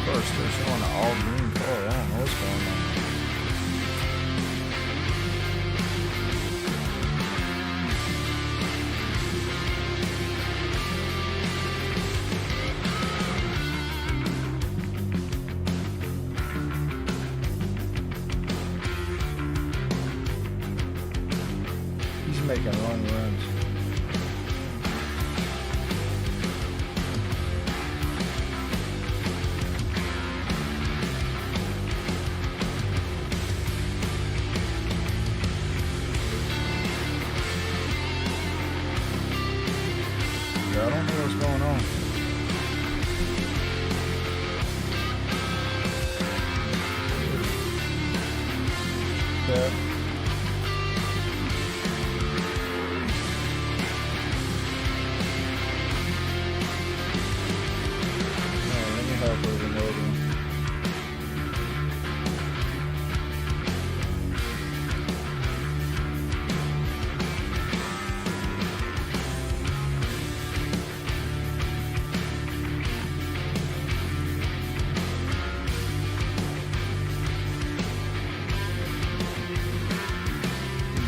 First, they're showing an all green color. I don't know what's going on. He's making long runs. I don't know what's going on. Yeah. Let me help with another one.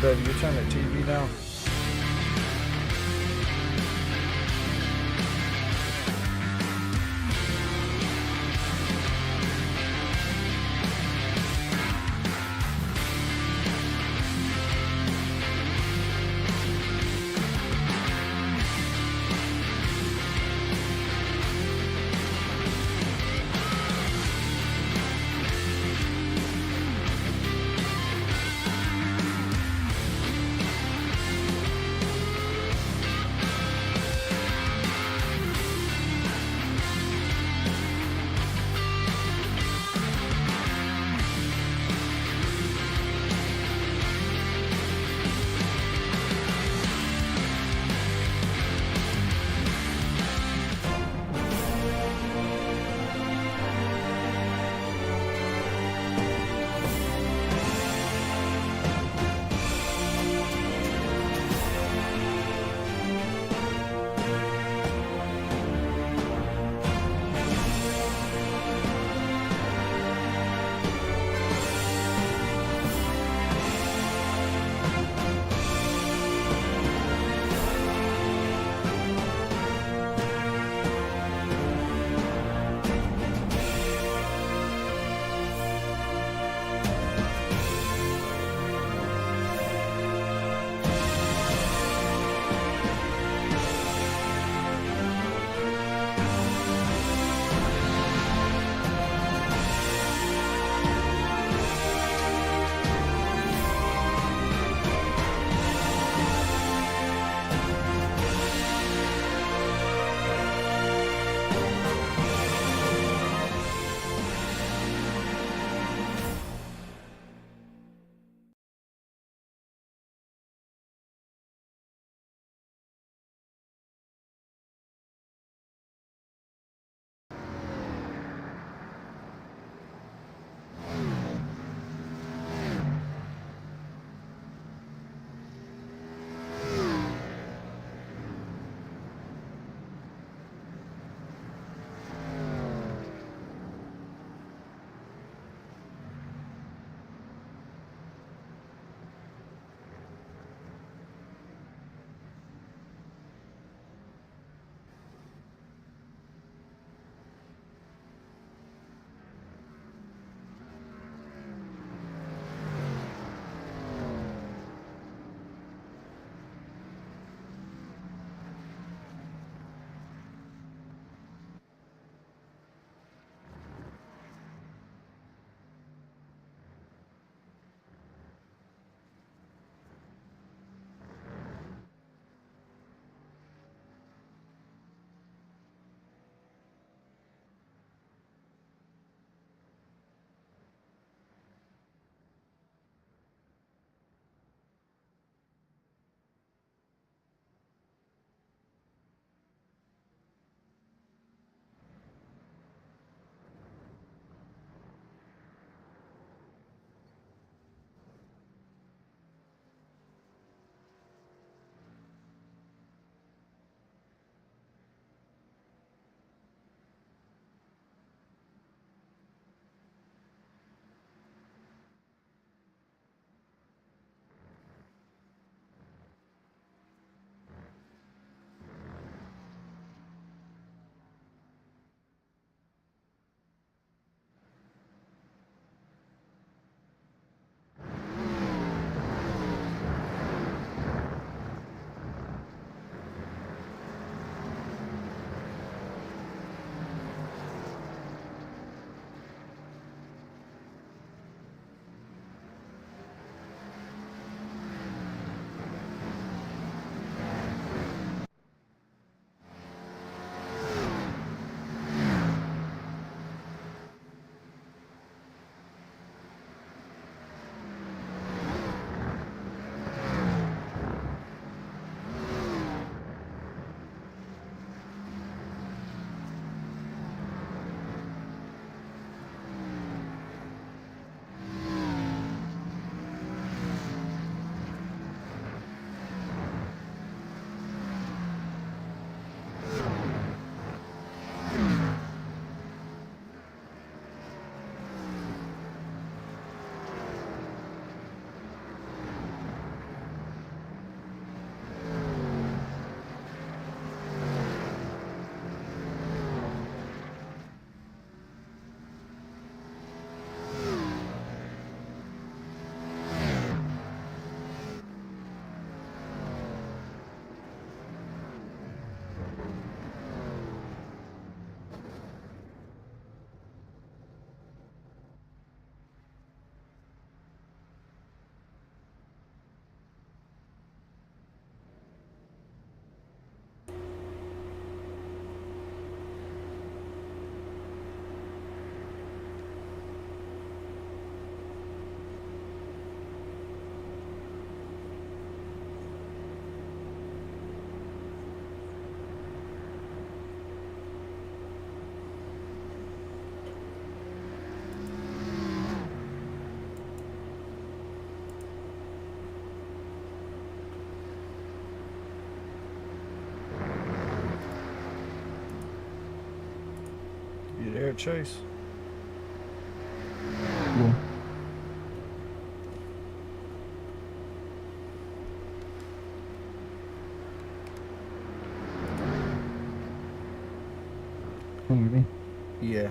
Baby, you turn the TV down. there at Chase? Yeah. Can you hear me? Yeah.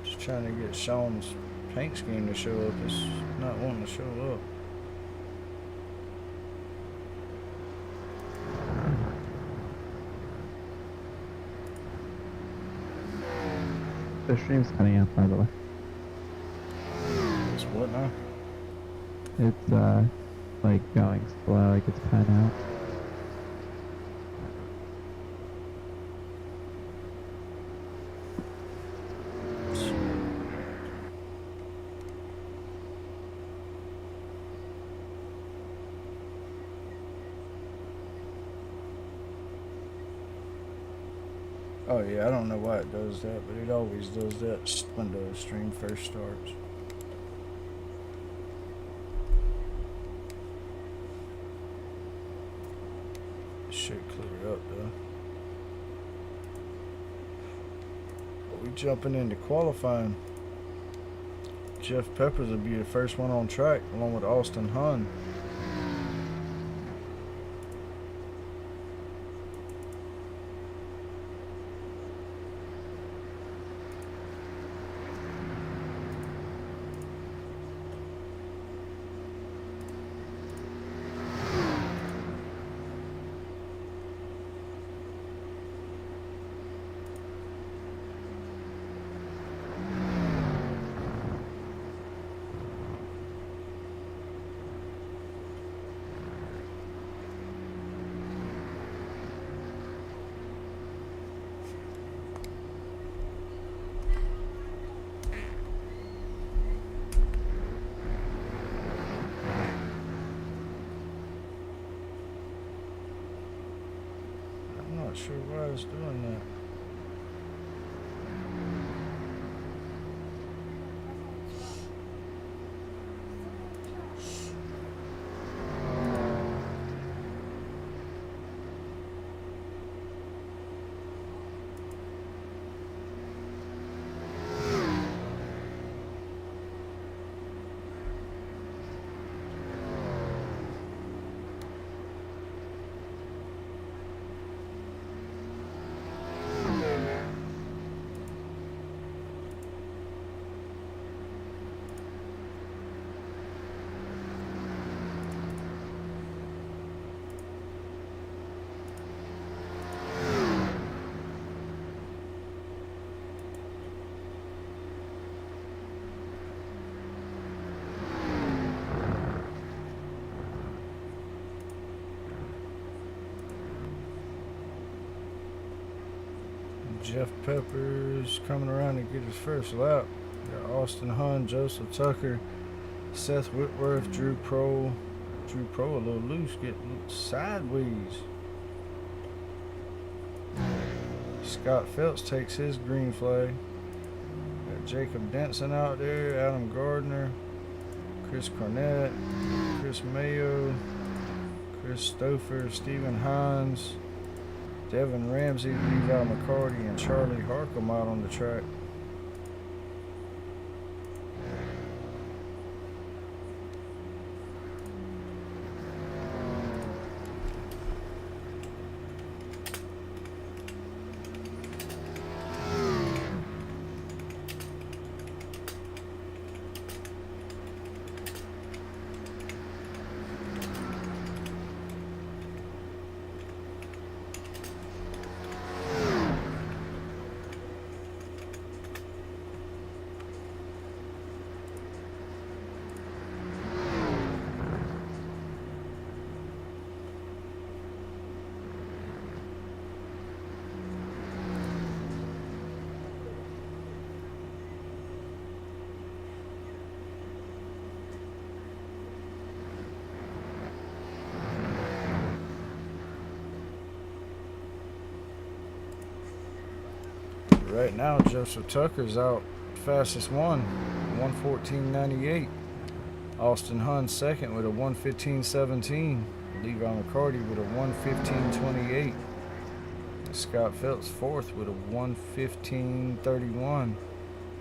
Just trying to get Sean's paint scheme to show up. It's not wanting to show up. The stream's cutting out, by the way. It's what now? It's like going slow, like it's cutting out. Oh yeah, I don't know why it does that, but it always does that when the stream first starts. It should clear up though. But we jumping into qualifying. Jeff Peppers will be the first one on track, along with Austin Hunn. Not sure why it's doing that. Jeff Peppers coming around to get his first lap. Got Austin Hunn, Joseph Tucker, Seth Whitworth, Drew Pro a little loose, getting sideways. Scott Phelps takes his green flag. Got Jacob Denson out there, Adam Gardner, Chris Cornett, Chris Mayo, Chris Stouffer, Stephen Hines, Devin Ramsey, Levi McCarty, and Charlie Harcum out on the track. Right now, Joseph Tucker's out fastest one, 1:14.98. Austin Hunn second with a 1:15.17. Levi McCarty with a 1:15.28. Scott Phelps fourth with a 1:15.31.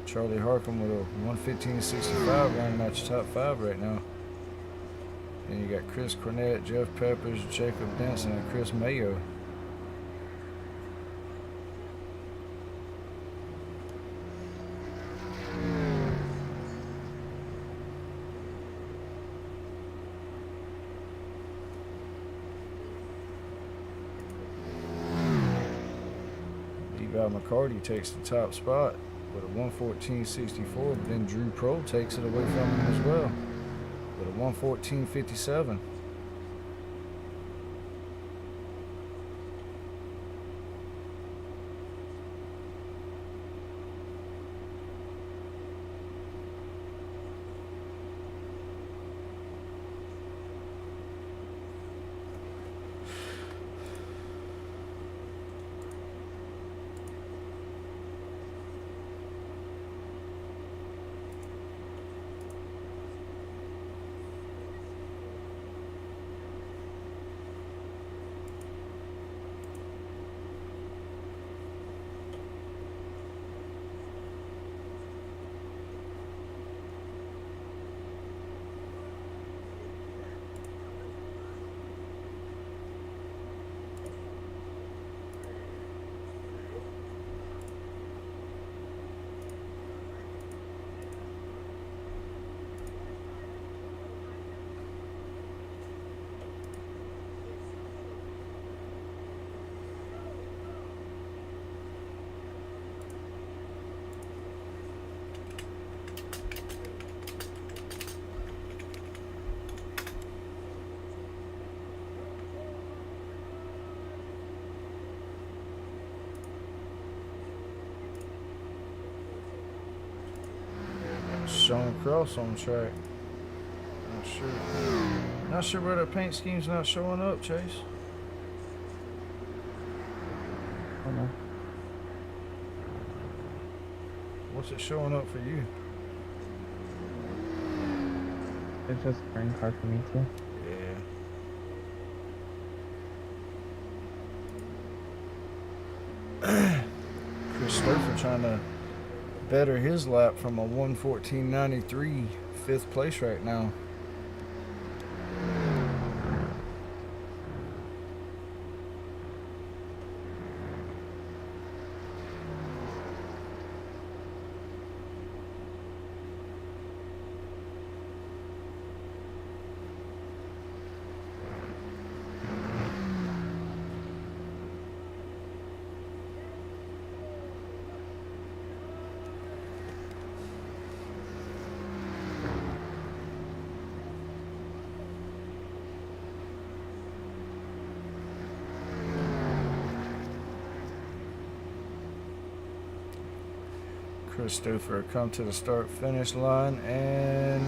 Charlie Harkin with a 1:15.65, rounding out your top 5 right now. And you got Chris Cornett, Jeff Peppers, Jacob Denson, and Chris Mayo. Levi McCarty takes the top spot with a 1:14.64, but then Drew Prohl takes it away from him as well with a 1:14.57. Sean Cross on track. Not sure where that paint scheme's not showing up, Chase. Oh no. What's it showing up for you? It's just a green card for me too. Yeah. Chris Stouffer trying to better his lap from a 1:14.93, 5th place right now. Chris Stouffer come to the start finish line, and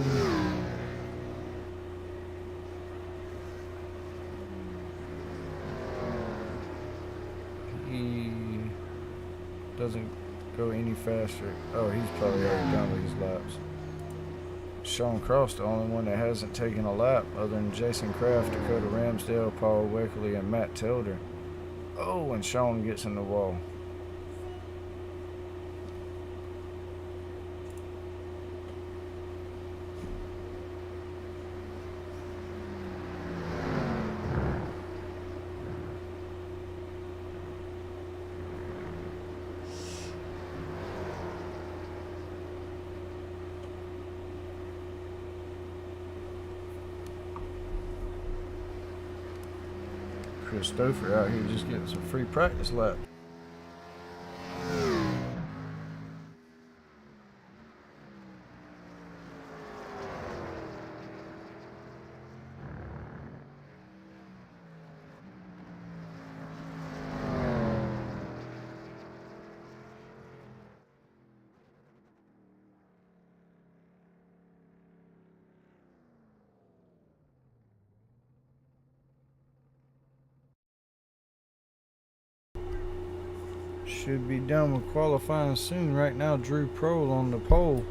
he doesn't go any faster. Oh, he's probably already done with his laps. Sean Cross, the only one that hasn't taken a lap other than Jason Kraft, Dakota Ramsdale, Paul Weckley, and Matt Tilder. Oh, and Sean gets in the wall. Chris Stouffer out here just getting some free practice lap. Should be done with qualifying soon. Right now, Drew Prohl on the pole.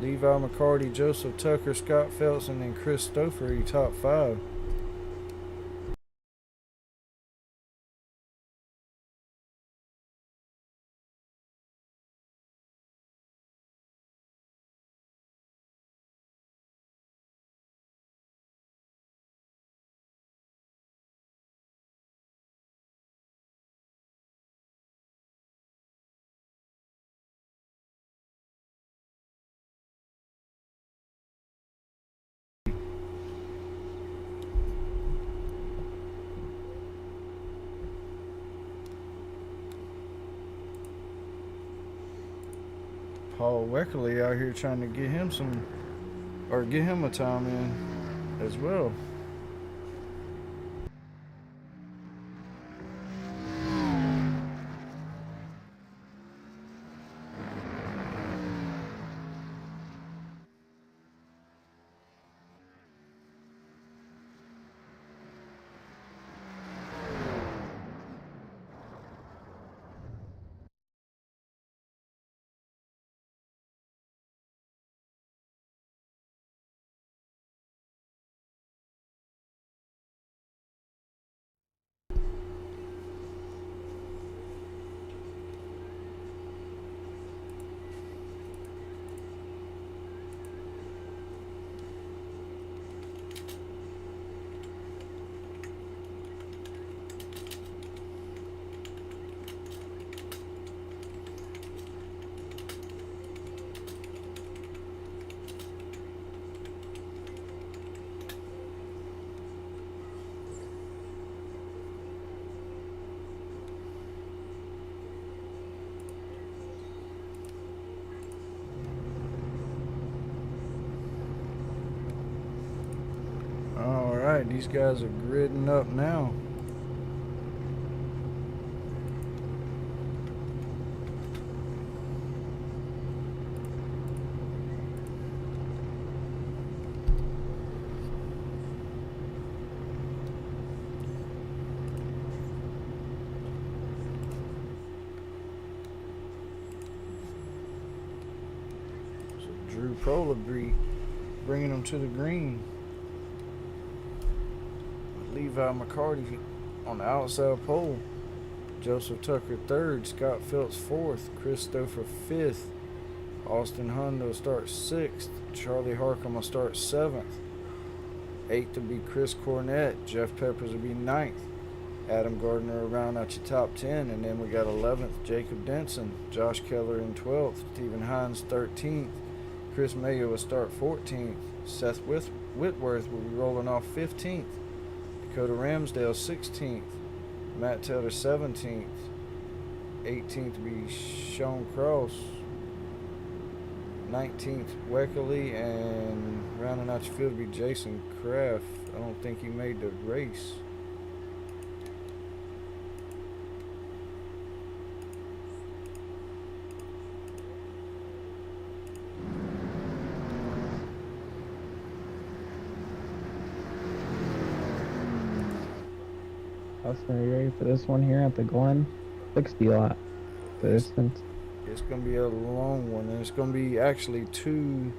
Levi McCarty, Joseph Tucker, Scott Phelps, and then Chris Stouffer, top 5. Paul Weckerly out here trying to get him a time in as well. Alright, these guys are gridding up now. So Drew Prola bringing them to the green. Levi McCarty on the outside pole. Joseph Tucker 3rd. Scott Phelps 4th. Christopher 5th. Austin Hondo starts 6th. Charlie Harcum will start 7th. 8th will be Chris Cornett. Jeff Peppers will be 9th. Adam Gardner around out your top 10. And then we got 11th, Jacob Denson. Josh Keller in 12th. Stephen Hines 13th. Chris Mayo will start 14th. Seth Whitworth will be rolling off 15th. Dakota Ramsdale 16th, Matt Taylor 17th, 18th will be Sean Cross, 19th Weckerly, and rounding out your field will be Jason Kraft. I don't think he made the race. Are you ready for this one here at the Glen? 60 lot. The distance. It's going to be a long one, and it's going to be actually 2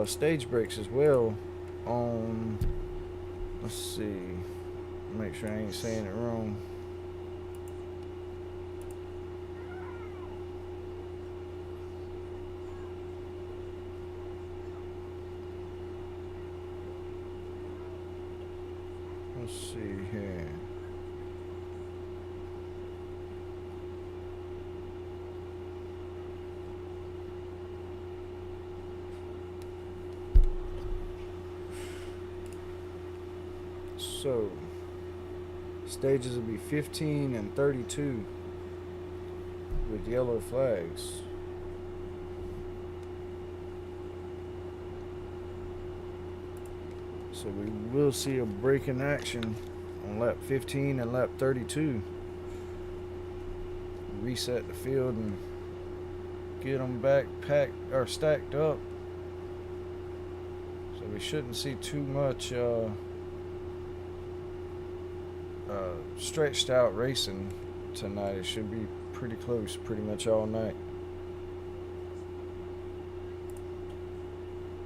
stage breaks as well. Let's see. Make sure I ain't saying it wrong. Let's see here. So, stages will be 15 and 32 with yellow flags. So we will see a break in action on lap 15 and lap 32. Reset the field and get them back packed or stacked up. So we shouldn't see too much stretched out racing tonight. It should be pretty close pretty much all night.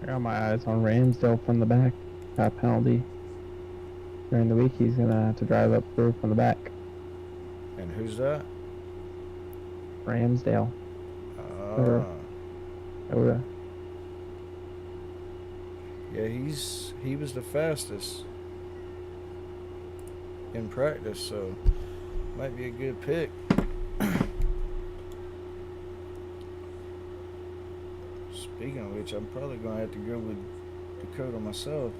I got my eyes on Ramsdale from the back. Got a penalty. During the week, he's gonna have to drive up through from the back. And who's that? Ramsdale. Yeah, he was the fastest in practice, so might be a good pick. Speaking of which, I'm probably gonna have to go with Dakota myself.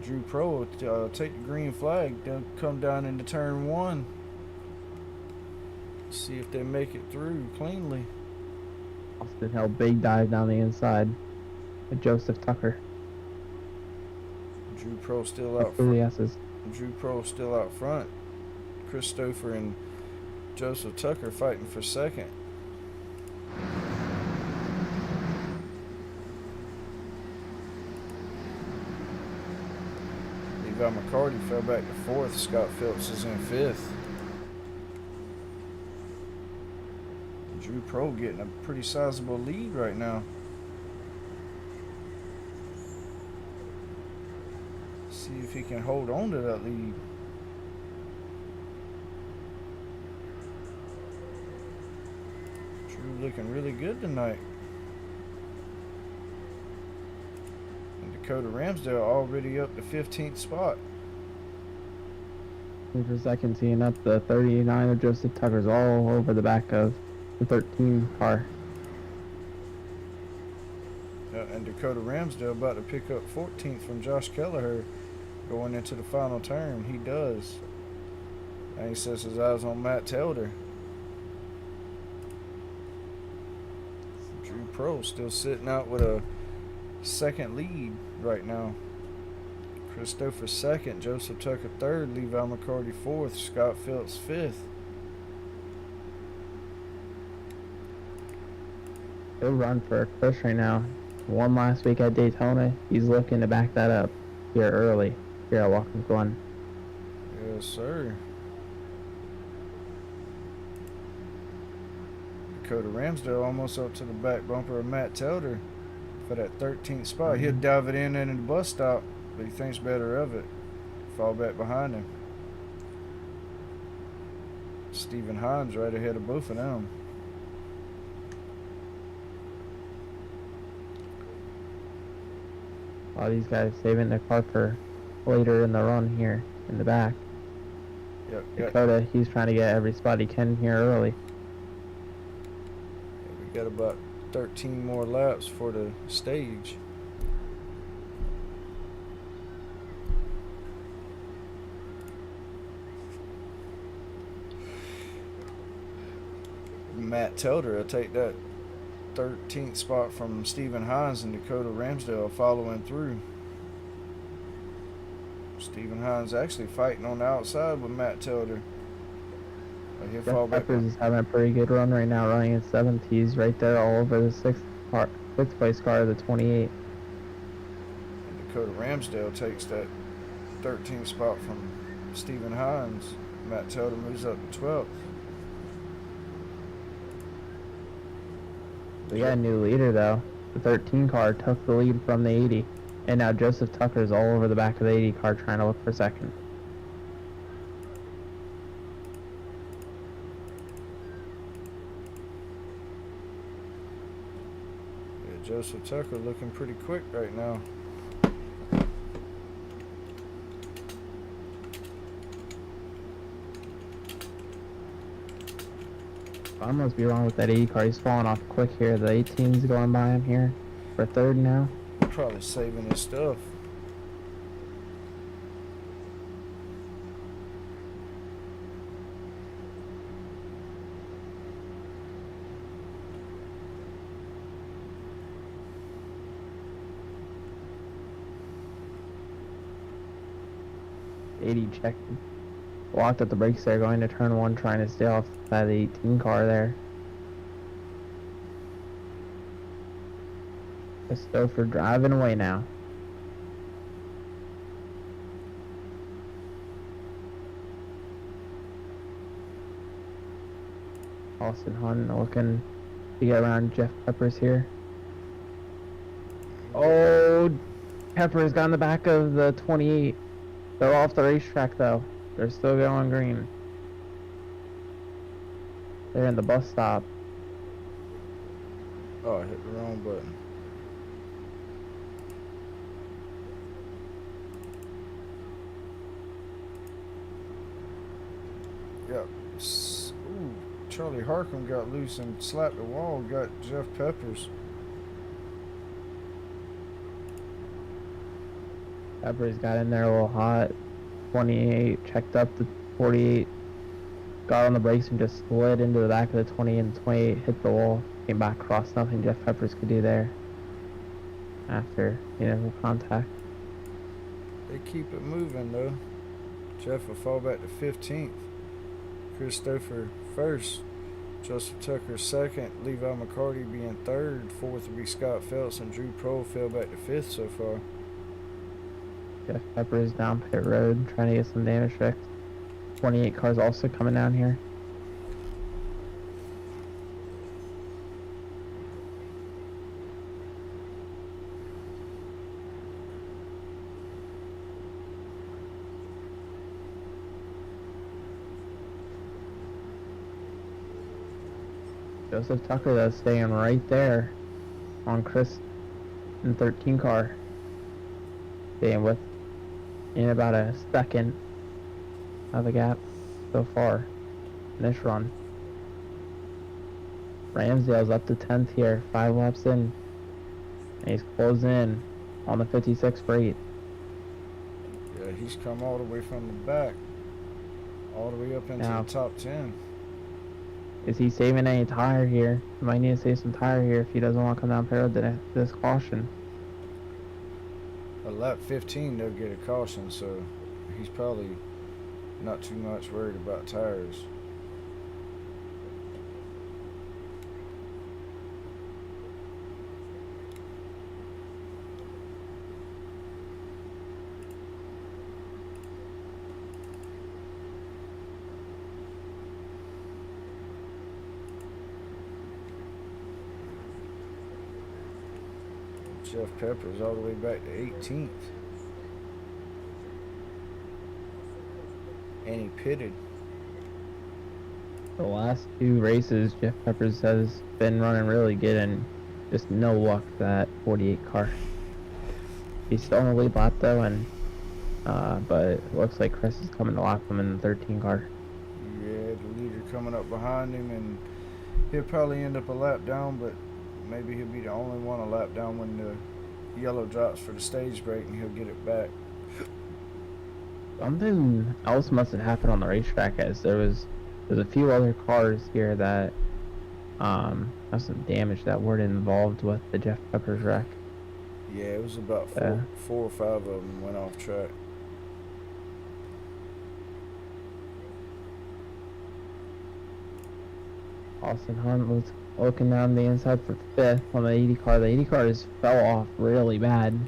Drew Pro will take the green flag. They'll come down into turn 1. See if they make it through cleanly. Austin Hill, big dive down the inside. With Joseph Tucker. Drew Pro still Up out through the front. S's. Drew Pro still out front. Christopher and Joseph Tucker fighting for second. Levi McCarty fell back to fourth. Scott Phelps is in fifth. Drew Pro getting a pretty sizable lead right now. See if he can hold on to that lead. Drew looking really good tonight. And Dakota Ramsdale already up to 15th spot. For second, seeing up the 39 of Joseph Tucker's all over the back of the 13 car. And Dakota Ramsdale about to pick up 14th from Josh Kelleher going into the final turn. He does. And he sets his eyes on Matt Telder. Drew Pro still sitting out with a second lead right now. Christopher second, Joseph Tucker third, Levi McCarty fourth, Scott Phelps fifth. Good run for Chris right now. Won last week at Daytona. He's looking to back that up here early here at Watkins Glen. Yes, sir. Dakota Ramsdale almost up to the back bumper of Matt Telder for that 13th spot. He'll dive it in the bus stop, but he thinks better of it. Fall back behind him. Stephen Hines right ahead of both of them. A lot of these guys saving their car for later in the run here in the back. Yep. Dakota, he's trying to get every spot he can here early. We got about 13 more laps for the stage. Matt Telder will take that 13th spot from Stephen Hines, and Dakota Ramsdale following through. Stephen Hines actually fighting on the outside with Matt Telder. But he'll fall back. Peppers is having a pretty good run right now, running in 7th. He's right there all over the sixth place car of the 28. And Dakota Ramsdale takes that 13th spot from Stephen Hines. Matt Telder moves up to 12th. We got a new leader though. The 13 car took the lead from the 80. And now Joseph Tucker's all over the back of the 80 car trying to look for second. Yeah, Joseph Tucker looking pretty quick right now. I must be wrong with that 80 car. He's falling off quick here. The 18's going by him here for third now. Probably saving his stuff. Checked. Locked at the brakes there, going to turn one, trying to stay off by the 18 car there. Christopher driving away now. Austin Hunt looking to get around Jeff Peppers here. Oh, Peppers got in the back of the 28. They're off the racetrack though. They're still going green. They're in the bus stop. Oh, I hit the wrong button. Yep. Ooh, Charlie Harcum got loose and slapped the wall. Got Jeff Peppers. Peppers got in there a little hot. 28 checked up the 48. Got on the brakes and just slid into the back of the 20, and the 28 hit the wall. came back across, nothing Jeff Peppers could do there after, the contact. They keep it moving though. Jeff will fall back to 15th. Christopher first. Joseph Tucker second. Levi McCarty being third. Fourth would be Scott Phelps, and Drew Prohl fell back to fifth so far. Jeff Peppers down pit road trying to get some damage fixed. 28 cars also coming down here. Joseph Tucker, though, staying right there on Chris in 13 car. Staying with in about a second of the gap so far in this run. Ramsdale's up to 10th here, 5 laps in. And he's closing in on the 56 for 8. Yeah, he's come all the way from the back, all the way up into Now, the top 10. is he saving any tire here? He might need to save some tire here if he doesn't want to come down pit to this caution. A lap 15, they'll get a caution, so he's probably not too much worried about tires. Jeff Peppers all the way back to 18th. And he pitted. The last 2 races, Jeff Peppers has been running really good and just no luck that 48 car. He's still in the lead lap though, and but it looks like Chris is coming to lap him in the 13 car. Yeah, the leader coming up behind him, and he'll probably end up a lap down, but maybe he'll be the only one a lap down when the yellow drops for the stage break, and he'll get it back. Something else must have happened on the racetrack, as there's a few other cars here that have some damage that weren't involved with the Jeff Peppers wreck. Yeah, it was about four or 5 of them went off track. Austin Hunt was looking down the inside for 5th on the 80 car. The 80 car just fell off really bad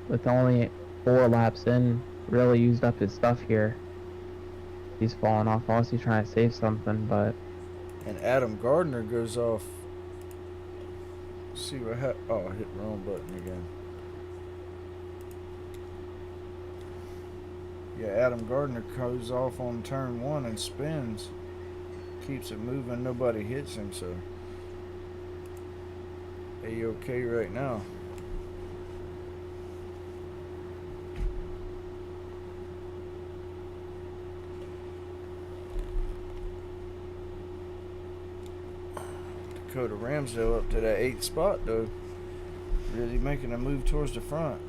with only 4 laps in. Really used up his stuff here. He's falling off, obviously trying to save something, but... And Adam Gardner goes off. Let's see what happened. Oh, I hit the wrong button again. Yeah, Adam Gardner goes off on turn 1 and spins. Keeps it moving, nobody hits him, so A-okay right now. Dakota Ramsdale up to that 8th spot though. Really making a move towards the front.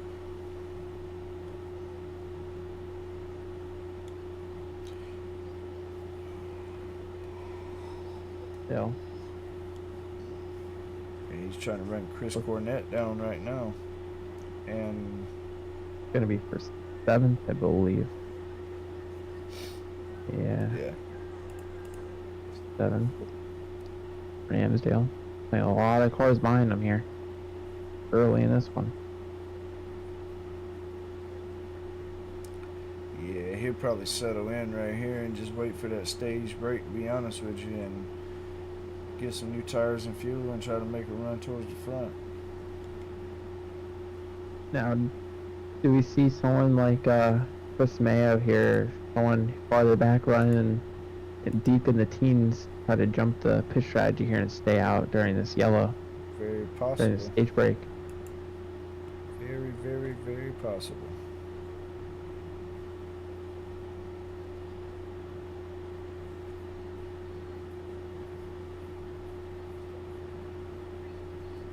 Still. And he's trying to run Chris Cornett down right now. And Gonna be for 7th, I believe. Yeah. 7th. Ramsdale. Like a lot of cars behind him here. Early in this one. yeah, he'll probably settle in right here and just wait for that stage break, to be honest with you, and get some new tires and fuel and try to make a run towards the front. Now, do we see someone like Chris Mayo here, someone farther back running deep in the teens, try to jump the pitch strategy here and stay out during this yellow, Very during possible. the stage break? Very, very, very possible.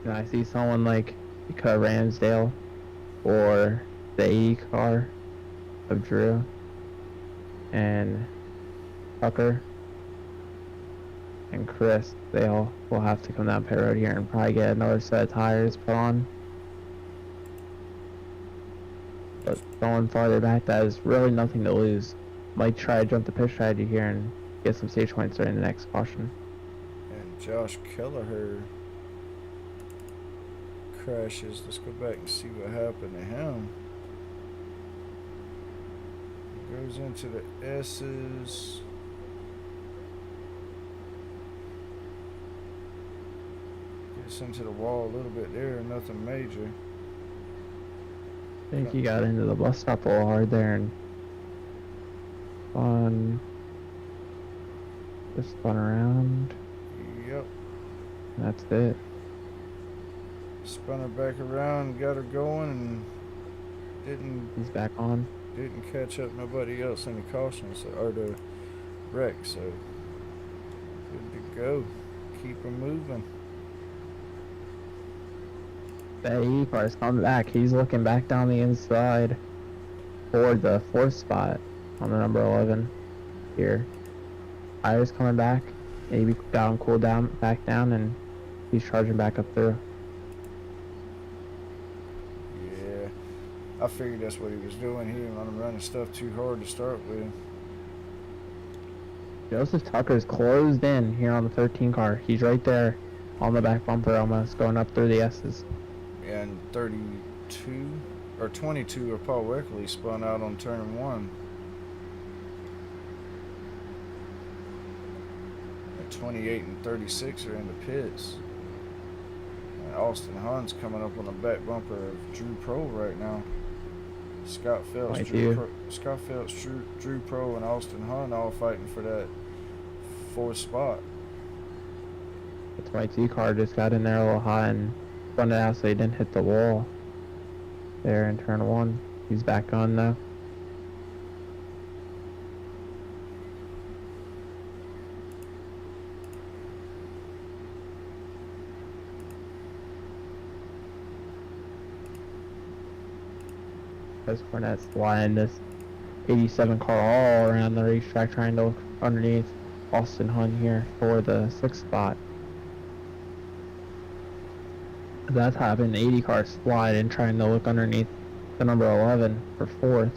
And I see someone like Ramsdale or the 80 car of Drew and Tucker and Chris, they all will have to come down pit road here and probably get another set of tires put on. But going farther back, that is really nothing to lose. Might try to jump the pit strategy here and get some stage points during the next caution. And Josh Kelleher crashes. Let's go back and see what happened to him. Goes into the S's. Gets into the wall a little bit there, nothing major. I think he got into the bus stop a little hard there and just spun around. Yep. And that's it. Spun her back around, got her going, and He's back on. didn't catch up nobody else in the cautions or the wreck, so good to go. Keep her moving. That E car's coming back. He's looking back down the inside toward the 4th spot on the number 11 here. Tires coming back. Maybe got him cooled down, back down, and he's charging back up through. Yeah, I figured that's what he was doing. He didn't want to run his stuff too hard to start with. Joseph Tucker's closed in here on the 13 car. He's right there on the back bumper almost, going up through the S's. And 32 or 22 of Paul Weckley spun out on turn 1. And 28 and 36 are in the pits. And Austin Hunn's coming up on the back bumper of Drew Pro right now. Scott Phelps, Drew Pro, and Austin Hunn all fighting for that 4th spot. The 22 car just got in there a little high and spun it out so he didn't hit the wall there in turn 1. He's back on though. As Cornette's flying this 87 car all around the racetrack trying to look underneath Austin Hunn here for the 6th spot. That's happened. 80 car slide and trying to look underneath the number 11 for 4th.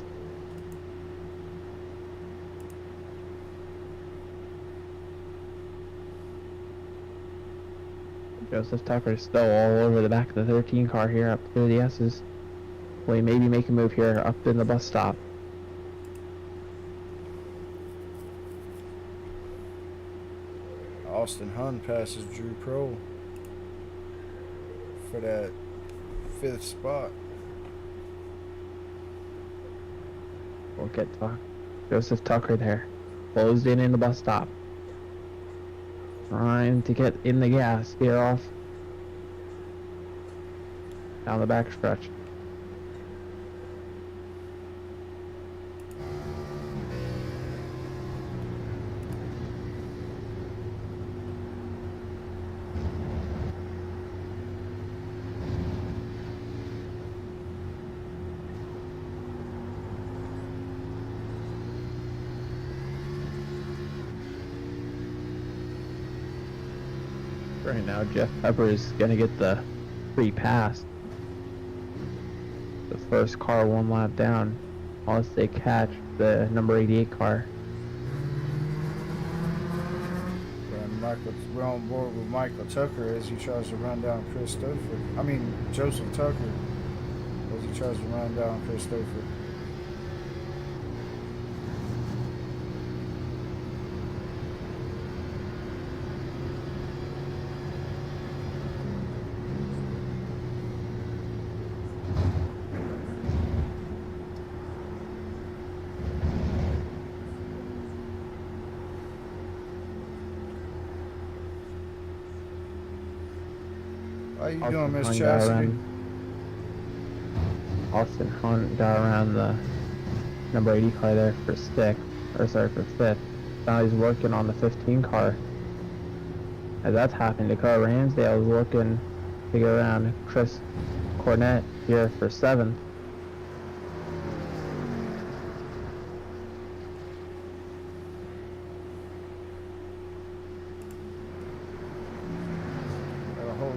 Joseph Tucker's still all over the back of the 13 car here up through the S's. Will he maybe make a move here up in the bus stop? Austin Hunn passes Drew Pro for that 5th spot. We'll get Joseph Tucker there. Closed in the bus stop. Trying to get in the gas. Get off. Down the back stretch. Right now, Jeff Pepper is gonna get the free pass. The first car 1 lap down, unless they catch the number 88 car. And we're on board with Michael Tucker as he tries to run down Joseph Tucker as he tries to run down Christopher. How you doing, Miss Chastity? Austin Hunt got around the number 80 car there for 5th. Now he's working on the 15 car. As that's happening, Dakota Ramsdale is looking to get around Chris Cornette here for 7th.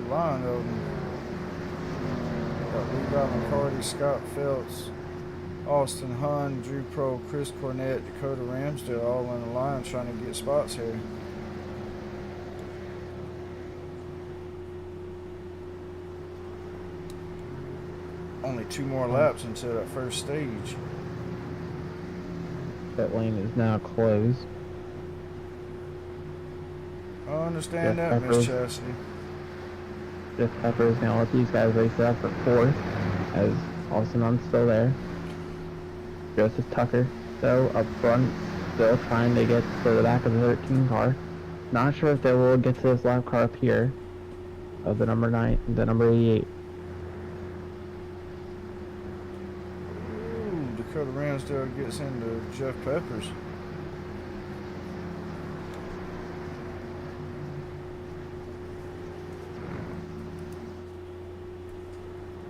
line of them. Got Levi McCarty, Scott Phelps, Austin Hunn, Drew Pro, Chris Cornett, Dakota Ramsdale all in the line trying to get spots here. Only 2 more laps until that first stage. That lane is now closed. I understand Jeff that, Miss Peppers. Chastity. Jeff Pepper is going to let these guys race out for 4th, as Austin Hunn's still there. Joseph Tucker, though, up front, still trying to get to the back of the 13 car. Not sure if they will get to this lap car up here of the number 88. Ooh, Dakota Ramsdale gets into Jeff Peppers.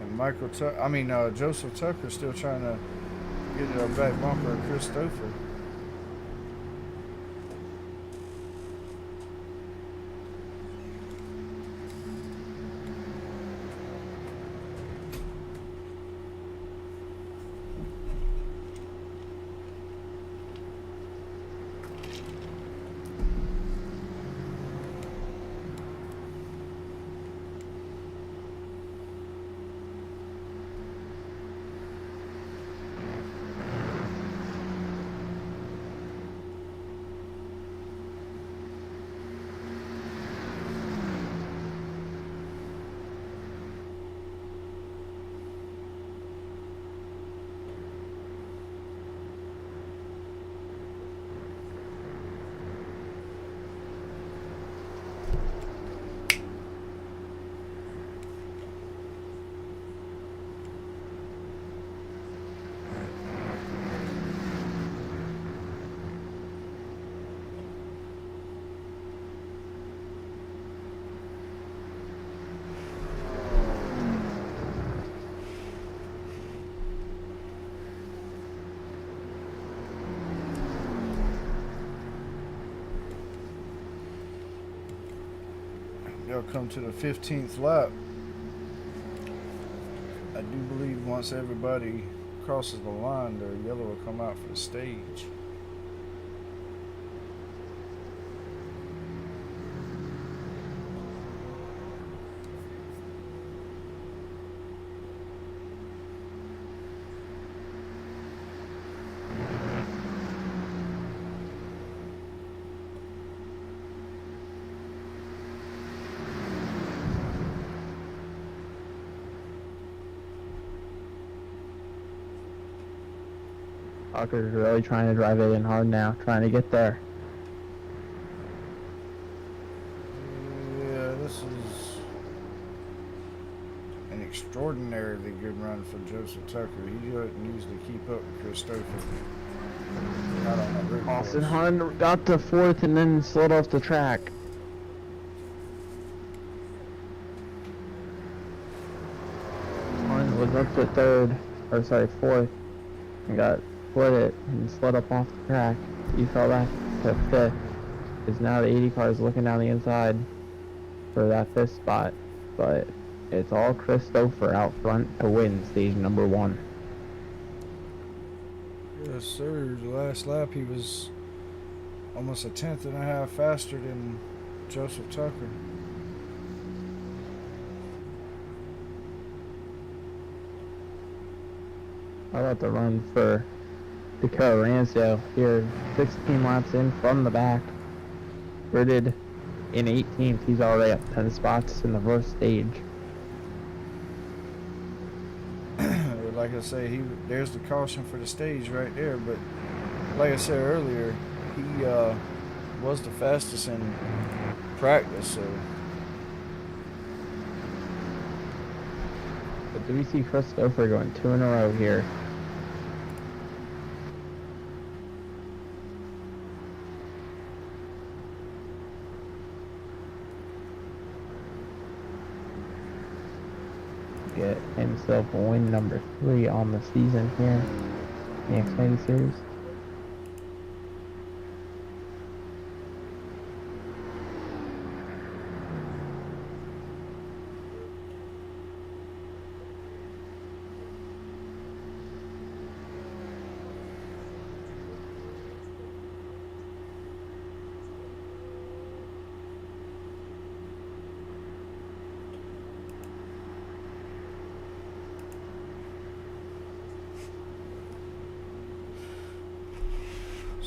And Joseph Tucker still trying to get a back bumper of Chris Stouffer. They'll come to the 15th lap. I do believe once everybody crosses the line, the yellow will come out for the stage. Tucker's really trying to drive it in hard now, trying to get there. Yeah, this is an extraordinarily good run for Joseph Tucker. He doesn't usually keep up with Chris Stouffer. Not on that road Austin course. Hunn got to 4th and then slid off the track. Hunn was up to 4th, and got split it and slid up off the track. He fell back to 5th. Is now the 80 car is looking down the inside for that 5th spot, but it's all Chris Stouffer out front to win stage number 1. Yes, sir. The last lap he was almost a 1/10 and a half faster than Joseph Tucker. How about the run for Dakota Ramsdale here, 16 laps in from the back, gridded in 18th. He's already up 10 spots in the first stage. Like I say, there's the caution for the stage right there. But like I said earlier, he was the fastest in practice. So But do we see Chris Stouffer going 2 in a row here? Get himself win number 3 on the season here in the Xfinity Series.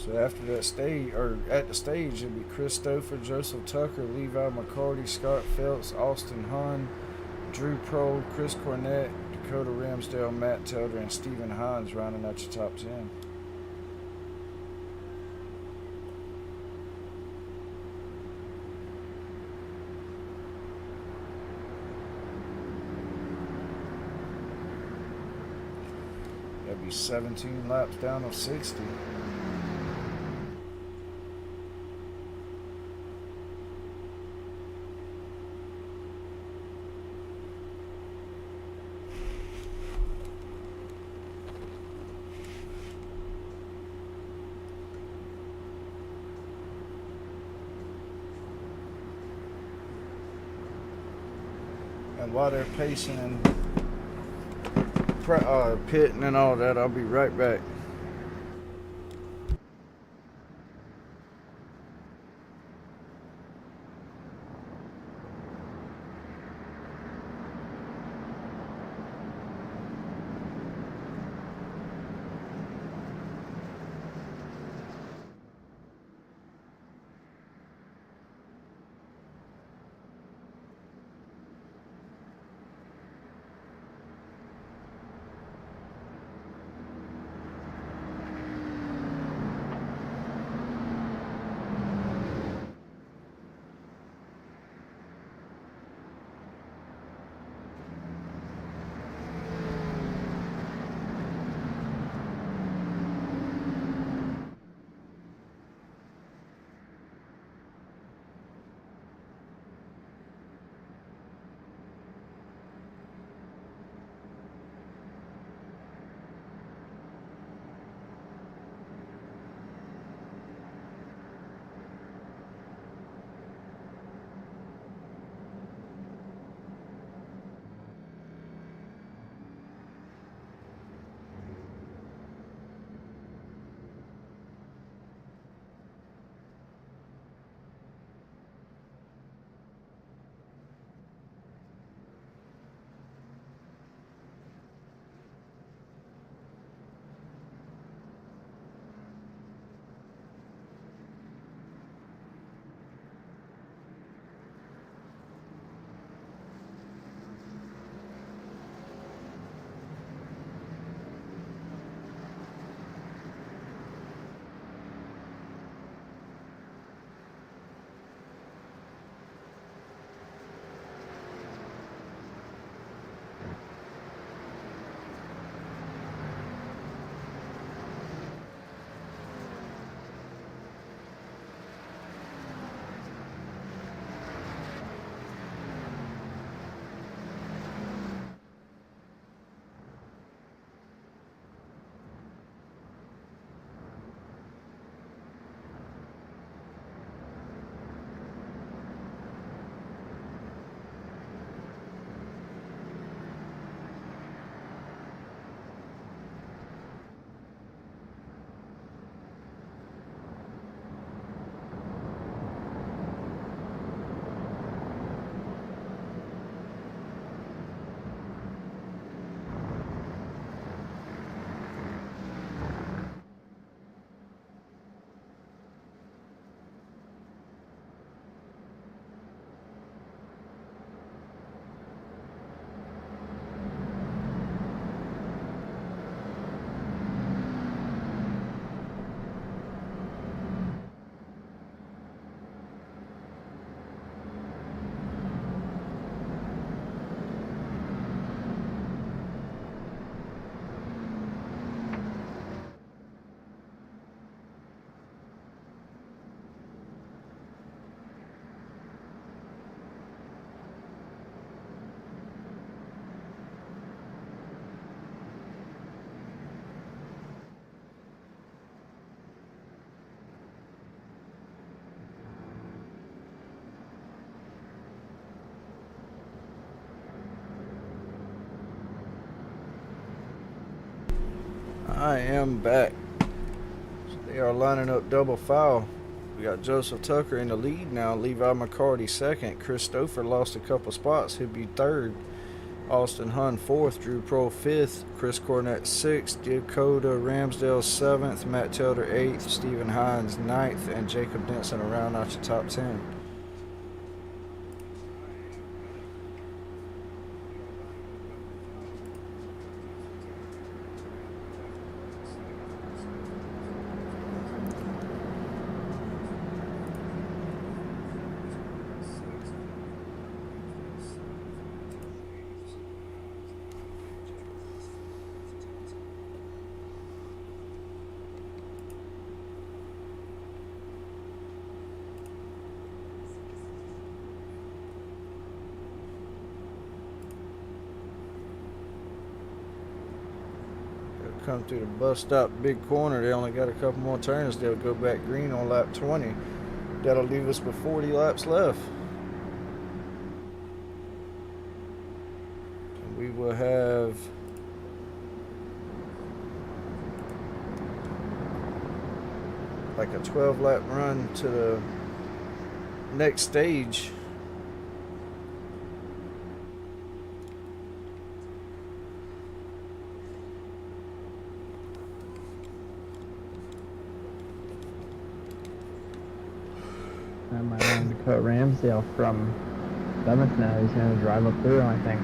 So after that stage, or at the stage, it'd be Christopher, Joseph Tucker, Levi McCarty, Scott Phelps, Austin Hunn, Drew Prohl, Chris Cornett, Dakota Ramsdale, Matt Telder, and Stephen Hines rounding out your top 10. That'd be 17 laps down of 60. And while they're pacing and pitting and all that, I'll be right back. I am back. So they are lining up double file. We got Joseph Tucker in the lead now. Levi McCarty second. Christopher lost a couple spots. He'll be third. Austin Hun 4th, Drew Prohl 5th, Chris Cornett 6th, Dakota Ramsdale 7th, Matt Taylor 8th, Stephen Hines 9th, and Jacob Denson around out your top 10. Come through the bus stop, big corner. They only got a couple more turns. They'll go back green on lap 20. That'll leave us with 40 laps left. And we will have like a 12 lap run to the next stage. I might want to cut Ramsdale from 7th now. He's going to drive up through, I think.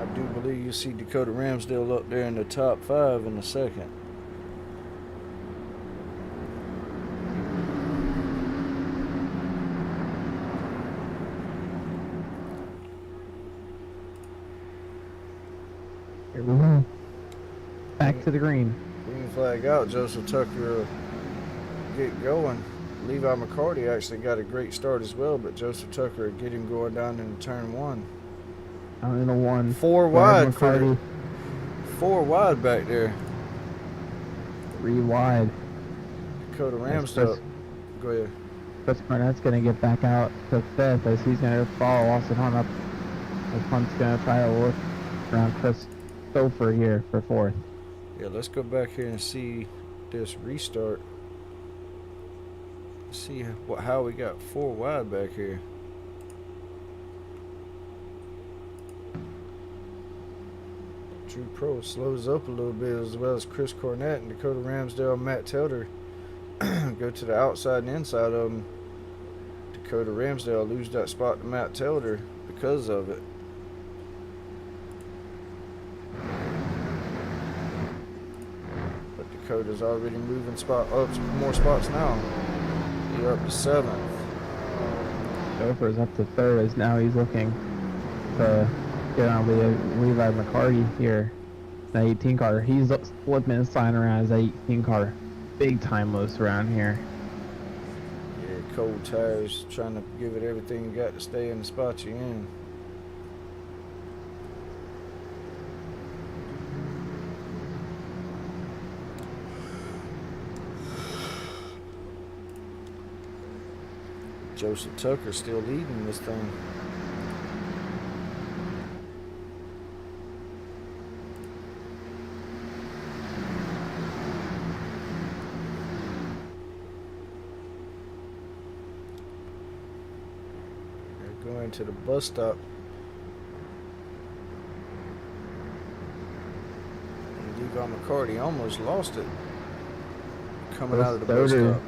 I do believe you see Dakota Ramsdale up there in the top 5 in a second. Here we go. Back to the green. Green flag out. Joseph Tucker will get going. Levi McCarty actually got a great start as well, but Joseph Tucker will get him going down in turn 1. Out in a 1. 4 wide McCarty. 4 wide back there. 3 wide. Dakota Ramsdale. Go ahead. Chris Cornett's going to get back out to 5th as he's going to follow Austin Hunt up. As Hunt's going to try to work around Chris Stouffer here for 4th. Yeah, let's go back here and see this restart. See how we got 4 wide back here. Drew Prohl slows up a little bit, as well as Chris Cornett and Dakota Ramsdale and Matt Taylor go to the outside and inside of them. Dakota Ramsdale lose that spot to Matt Taylor because of it. But Dakota's already moving up more spots now. You're up to 7th. Stouffer's up to 3rd as now he's looking to get on with Levi McCarty here. The 18 car. He's flipping his sign around his 18 car. Big time loose around here. Yeah, cold tires, trying to give it everything you got to stay in the spot you're in. Joseph Tucker still leading this thing. They're going to the bus stop. And Levi McCarty almost lost it coming out of the bus stop.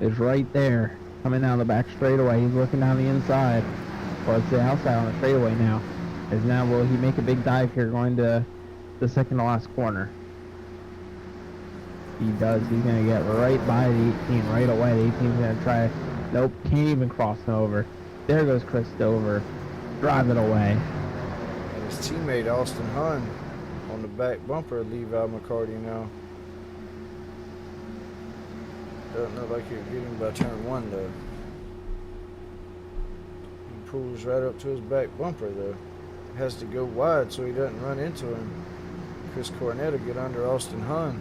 Is right there. Coming down the back straightaway, he's looking down the inside. Well, it's the outside on the straightaway now. Is now, will he make a big dive here going to the second to last corner? He does. He's going to get right by the 18 right away. The 18's going to try. Nope, can't even cross him over. There goes Chris Stover. Drive it away. And his teammate Austin Hun on the back bumper of Levi McCarty now. Doesn't look like he'll get him by turn 1 though. He pulls right up to his back bumper though. Has to go wide so he doesn't run into him. Chris Cornett will get under Austin Hun.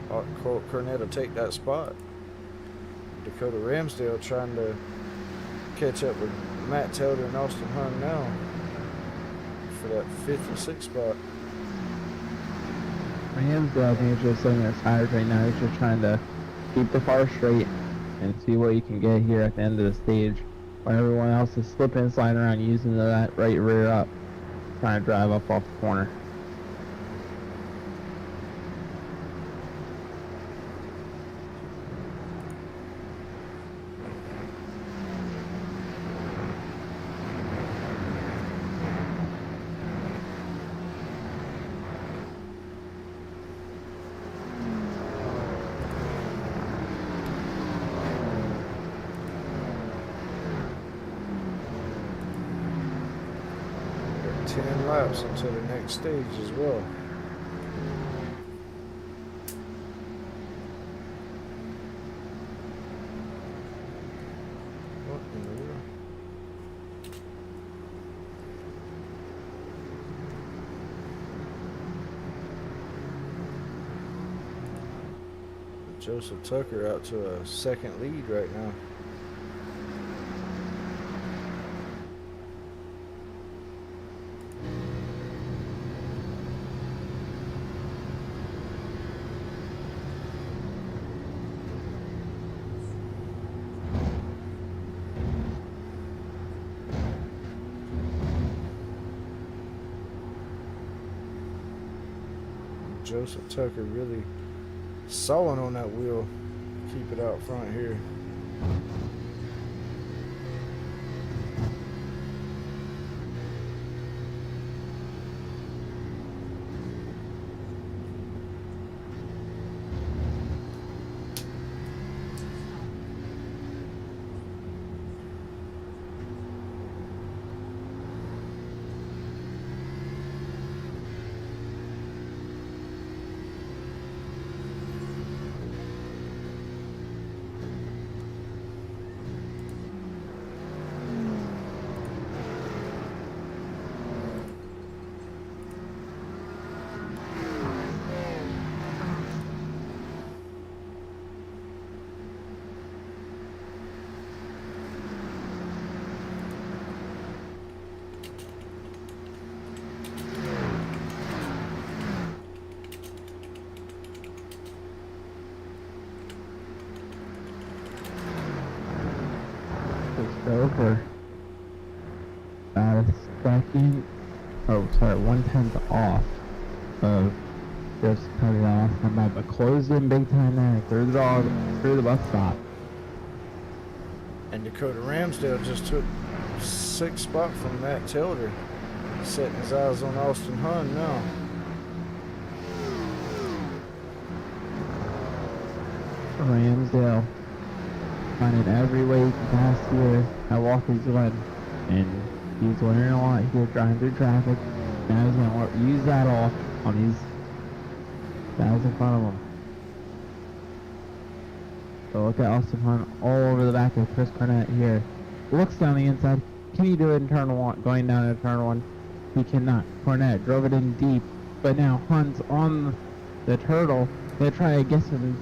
Cornett will take that spot. Dakota Ramsdale trying to catch up with Matt Taylor and Austin Hun now for that 5th and 6th spot. Ramsdale, I think, is just sitting there tired right now. He's just trying to keep the car straight and see what he can get here at the end of the stage. When everyone else is slipping and sliding around using that right rear up, trying to drive up off the corner. Got 10 laps until the next stage as well. What in the world? Joseph Tucker out to a second lead right now. Joseph Tucker really sawing on that wheel. Keep it out front here. Over about a second, oh sorry, 1/10 off of just cut it off. But closed in big time there, through the dog, through the bus stop. And Dakota Ramsdale just took 6th spot from Matt Tilder, setting his eyes on Austin Hunt now. Ramsdale finding every way he can pass here at Watkins Glen, and he's learning a lot here driving through traffic. Now he's going to use that off on these guys in front of him. So look at Austin Hunt all over the back of Chris Cornett here. Looks down the inside. Can he do it in turn one? Going down in turn one? He cannot. Cornett drove it in deep, but now Hunt's on the turtle. They try to get some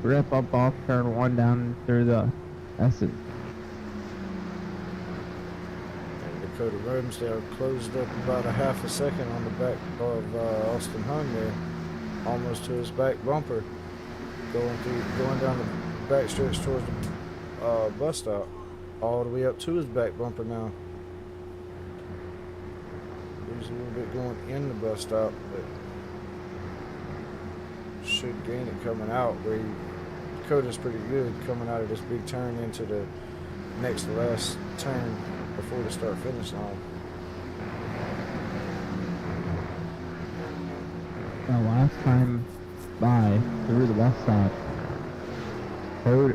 rip up off turn one down through the Essen. And Dakota Ramsdale closed up about a half a second on the back of Austin Hunt there, almost to his back bumper, going down the back stretch towards the bus stop, all the way up to his back bumper now. Lose a little bit going in the bus stop, but should gain it coming out. Where Dakota's pretty good coming out of this big turn into the next to last turn before the start finish line. Now last time by through the bus stop, Tucker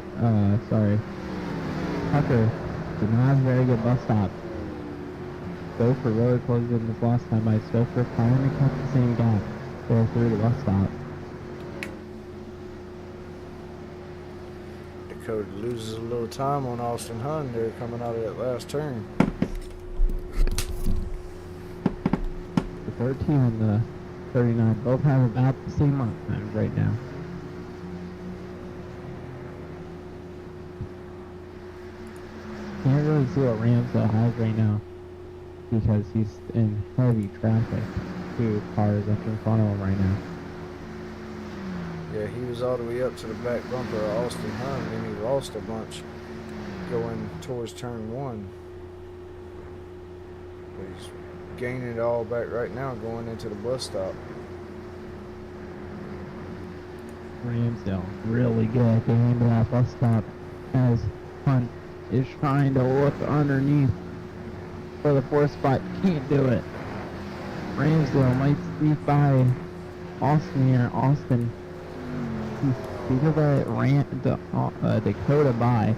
did not have a very good bus stop. Stouffer really closed in this last time by. Stouffer finally kept the same gap there through the bus stop. Dakota loses a little time on Austin Hunt there coming out of that last turn. The 13 and the 39 both have about the same lap times right now. Can't really see what Ramsdale has right now because he's in heavy traffic. 2 cars up in front of him right now. Yeah, he was all the way up to the back bumper of Austin Hunt, and then he lost a bunch going towards turn 1. But he's gaining it all back right now going into the bus stop. Ramsdale really good getting into that bus stop as Hunt is trying to look underneath for the 4th spot. Can't do it. Ramsdale might sneak by Austin here. Austin, he could let Dakota by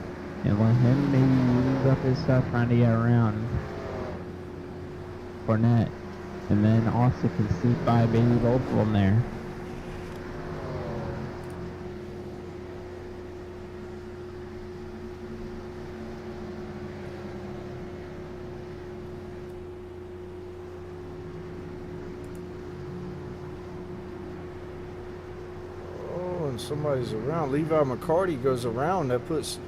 and let him maybe use up his stuff trying to get around Cornette. And then Austin can sneak by maybe both of them there. Somebody's around. Levi McCarty goes around. That puts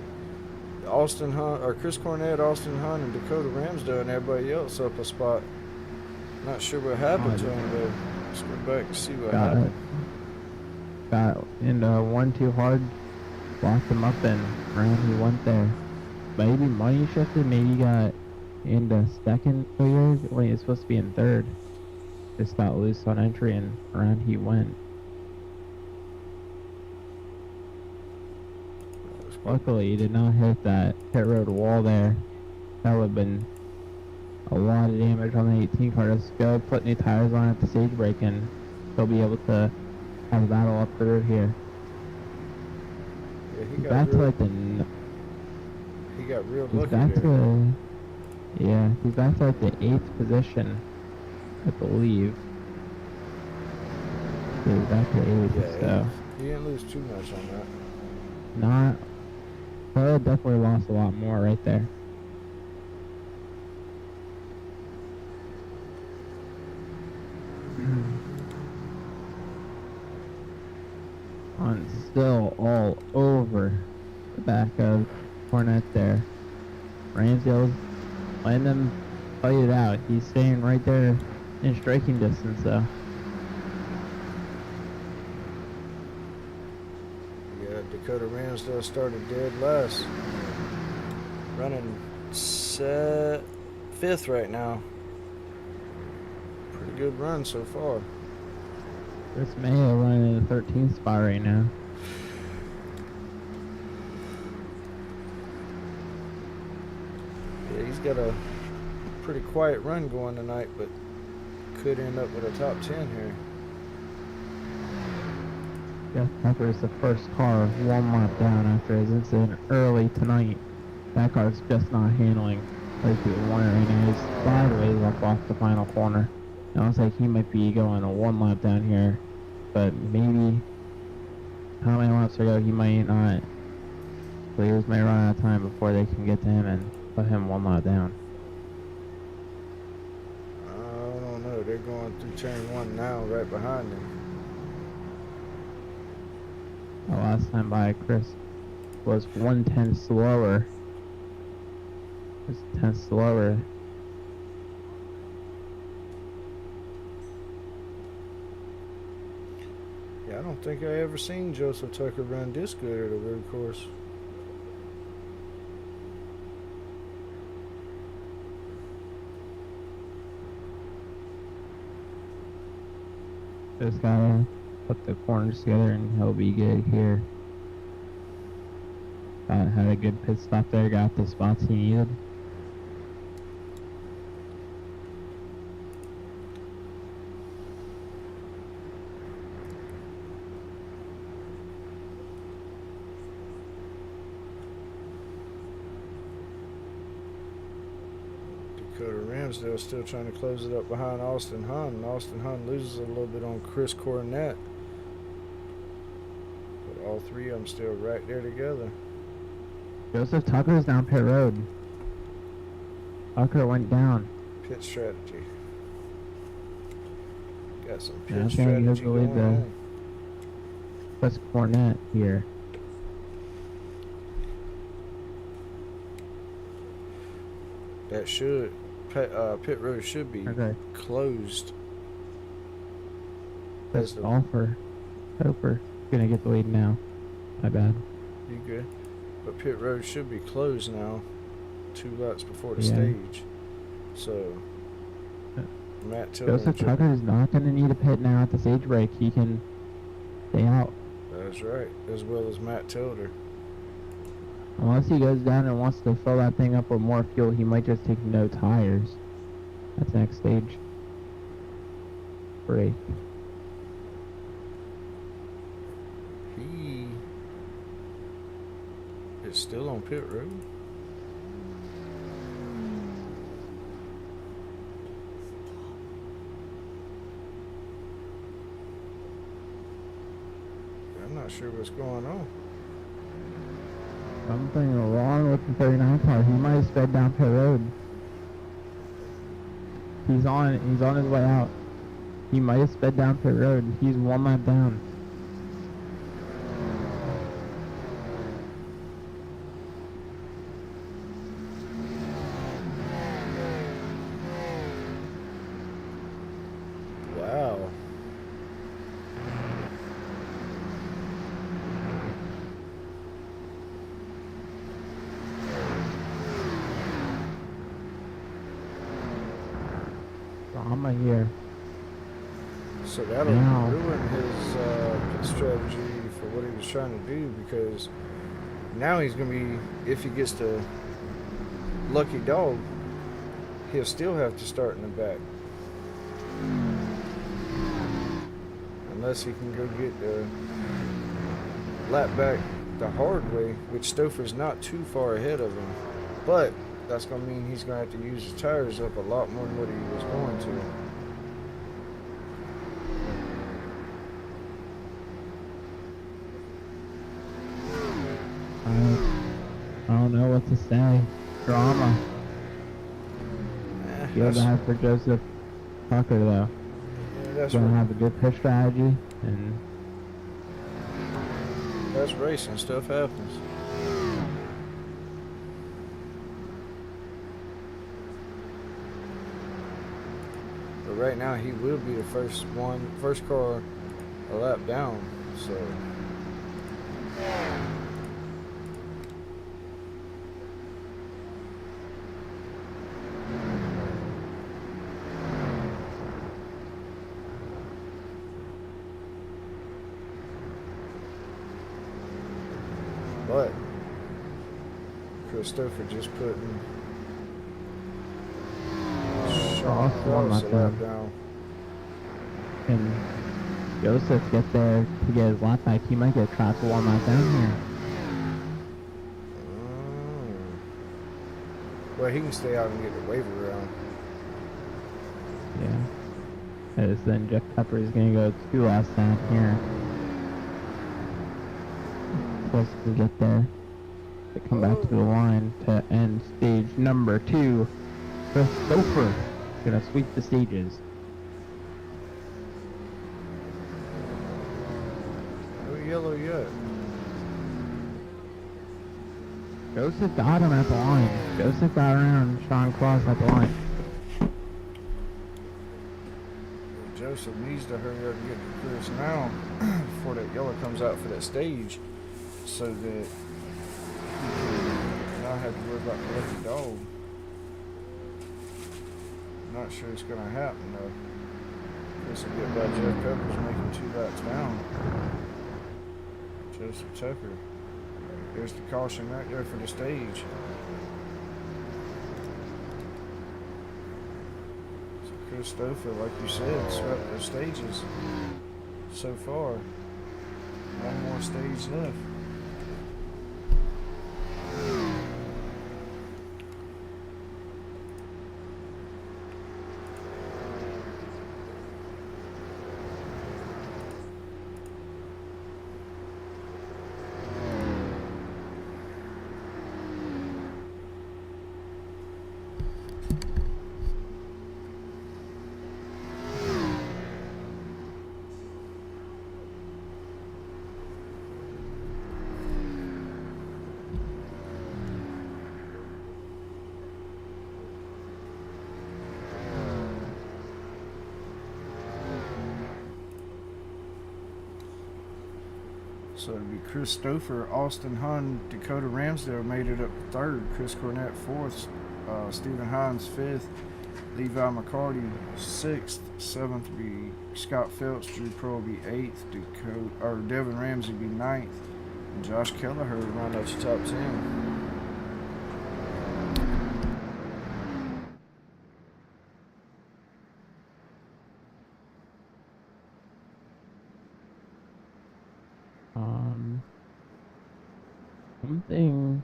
Austin Hunt or Chris Cornette, Austin Hunt, and Dakota Ramsdale and everybody else up a spot. Not sure what happened to him though. Let's go back and see what happened. Got into 1-2 hard, locked him up, and around he went there. Maybe money shifted. Maybe got into 2nd clear when he was supposed to be in 3rd. Just got loose on entry and around he went. Luckily, he did not hit that pit road wall there. That would have been a lot of damage on the 18 car. Just go put new tires on at the stage brake and he'll be able to have a battle up the road here. Yeah, he got back real, to like the. He got real He's lucky back there. to. Yeah, he's back to like the 8th position, I believe. Yeah, he's back to 8th, Yeah, so. he didn't lose too much on that. Not. Well, definitely lost a lot more right there. On still all over the back of Cornette there. Ramsdale's letting them fight it out. He's staying right there in striking distance though. Dakota Ramsdale started dead last. Running 5th right now. Pretty good run so far. Chris Mayo running in the 13th spot right now. Yeah, he's got a pretty quiet run going tonight, but could end up with a top 10 here. Jeff Tucker is the first car 1 lap down after his incident early tonight. That car's just not handling like we wanted right now. He's sideways up off the final corner. It looks like he might be going a 1 lap down here, but maybe how many laps ago he might not. Players may run out of time before they can get to him and put him 1 lap down. I don't know. They're going through turn 1 now, right behind him. The last time by Chris was 1/10 slower. Just 10 slower. Yeah, I don't think I ever seen Joseph Tucker run this good at a road course. Just gotta put the corners together and he'll be good here. Had a good pit stop there, got the spots he needed. Dakota Ramsdale still trying to close it up behind Austin Hunt, and Austin Hunt loses a little bit on Chris Cornette. But all three of them still right there together. Joseph Tucker's down pit road. Tucker went down. Pit strategy. Got some Yeah, pit I think strategy he'll believe going on. Chris Cornette here. That should, pit road should be closed. That's all for Hopper. Gonna get the lead now. My bad. You good? But pit road should be closed now, 2 laps before the Yeah. stage. So, Matt Tilden. Joseph Tucker is not going to need a pit now at the stage break. He can stay out. That's right, as well as Matt Tilder. Unless he goes down and wants to fill that thing up with more fuel, he might just take no tires. That's the next stage. Break. He is still on pit road. I'm not sure what's going on. Something wrong with the 39 car. He might have sped down pit road. He's on his way out. He might have sped down pit road. He's 1 lap down. Wow. Drama here. So that'll Wow. ruin his pit strategy for what he was trying to do, because now he's going to be, if he gets to Lucky Dog, he'll still have to start in the back. Unless he can go get the lap back the hard way, which Stouffer's not too far ahead of him. But that's going to mean he's going to have to use his tires up a lot more than what he was going to. I don't know what to say. Drama. Feel bad for Joseph Tucker though. Yeah, that's Gonna right. have a good pit strategy, and That's racing. Stuff happens. But right now he will be the first car a lap down. So but Christopher just putting Sean Cross a lap down. can Joseph get there to get his lap back? He might get trapped 1 lap down here. Well, he can stay out and get the waiver around. Yeah. As then Jeff Pepper is gonna go 2 laps down here. Supposed to get there to come back to the line to end stage number 2. Christopher gonna sweep the stages. No yellow yet. Joseph got him at the line. Joseph got around Sean Cross at the line. Joseph needs to hurry up and get to Chris now before that yellow comes out for that stage, so that he can not have to worry about the lucky dog. Not sure it's going to happen though. Chris will get by Jeff Peppers making 2 laps down. Joseph Tucker. There's the caution right there for the stage. So Chris Stouffer, like you said, swept the stages so far. 1 more stage left. So it'd be Chris Stouffer, Austin Hunn, Dakota Ramsdale made it up to third, Chris Cornett fourth, Stephen Hines fifth, Levi McCarty sixth, seventh would be Scott Phelps, Drew Pearl would be eighth, Devin Ramsey would be ninth, and Josh Kelleher would round out your top 10. One thing.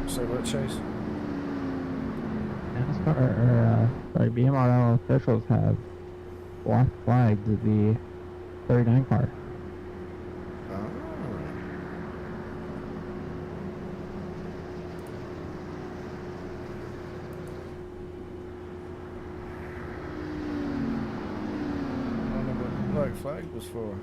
Say what, Chase? NASCAR, BMRL officials have black flagged the 39 car. Oh. I don't know what the black flag was for.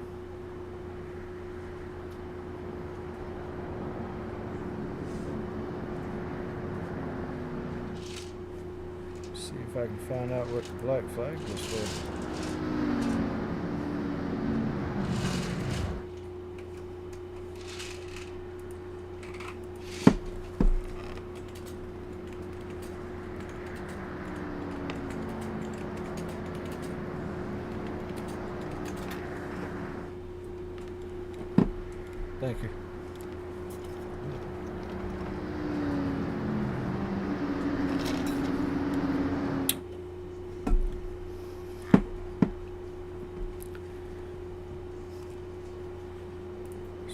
See if I can find out what the black flag was for. Thank you.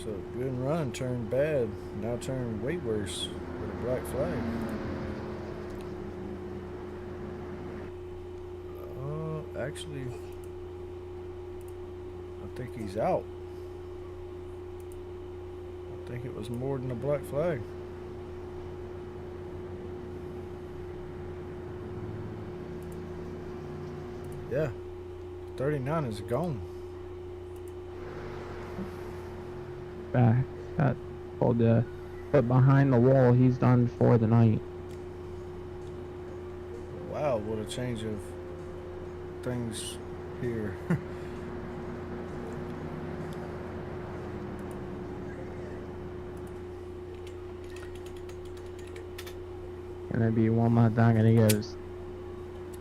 So good run turned bad, now turned way worse with a black flag. Actually, I think he's out. I think it was more than a black flag. Yeah, 39 is gone. Back. Got told to put behind the wall. He's done for the night. Wow, what a change of things here. Gonna be one more thing, and he goes,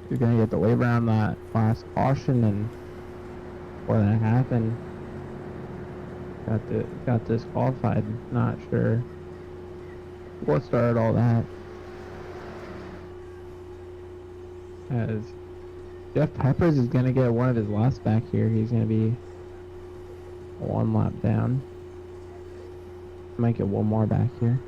he's gonna get the waiver on that last caution, and before that happened, got disqualified. Not sure what started all that. As Jeff Peppers is gonna get one of his last back here. He's gonna be one lap down. Might get one more back here.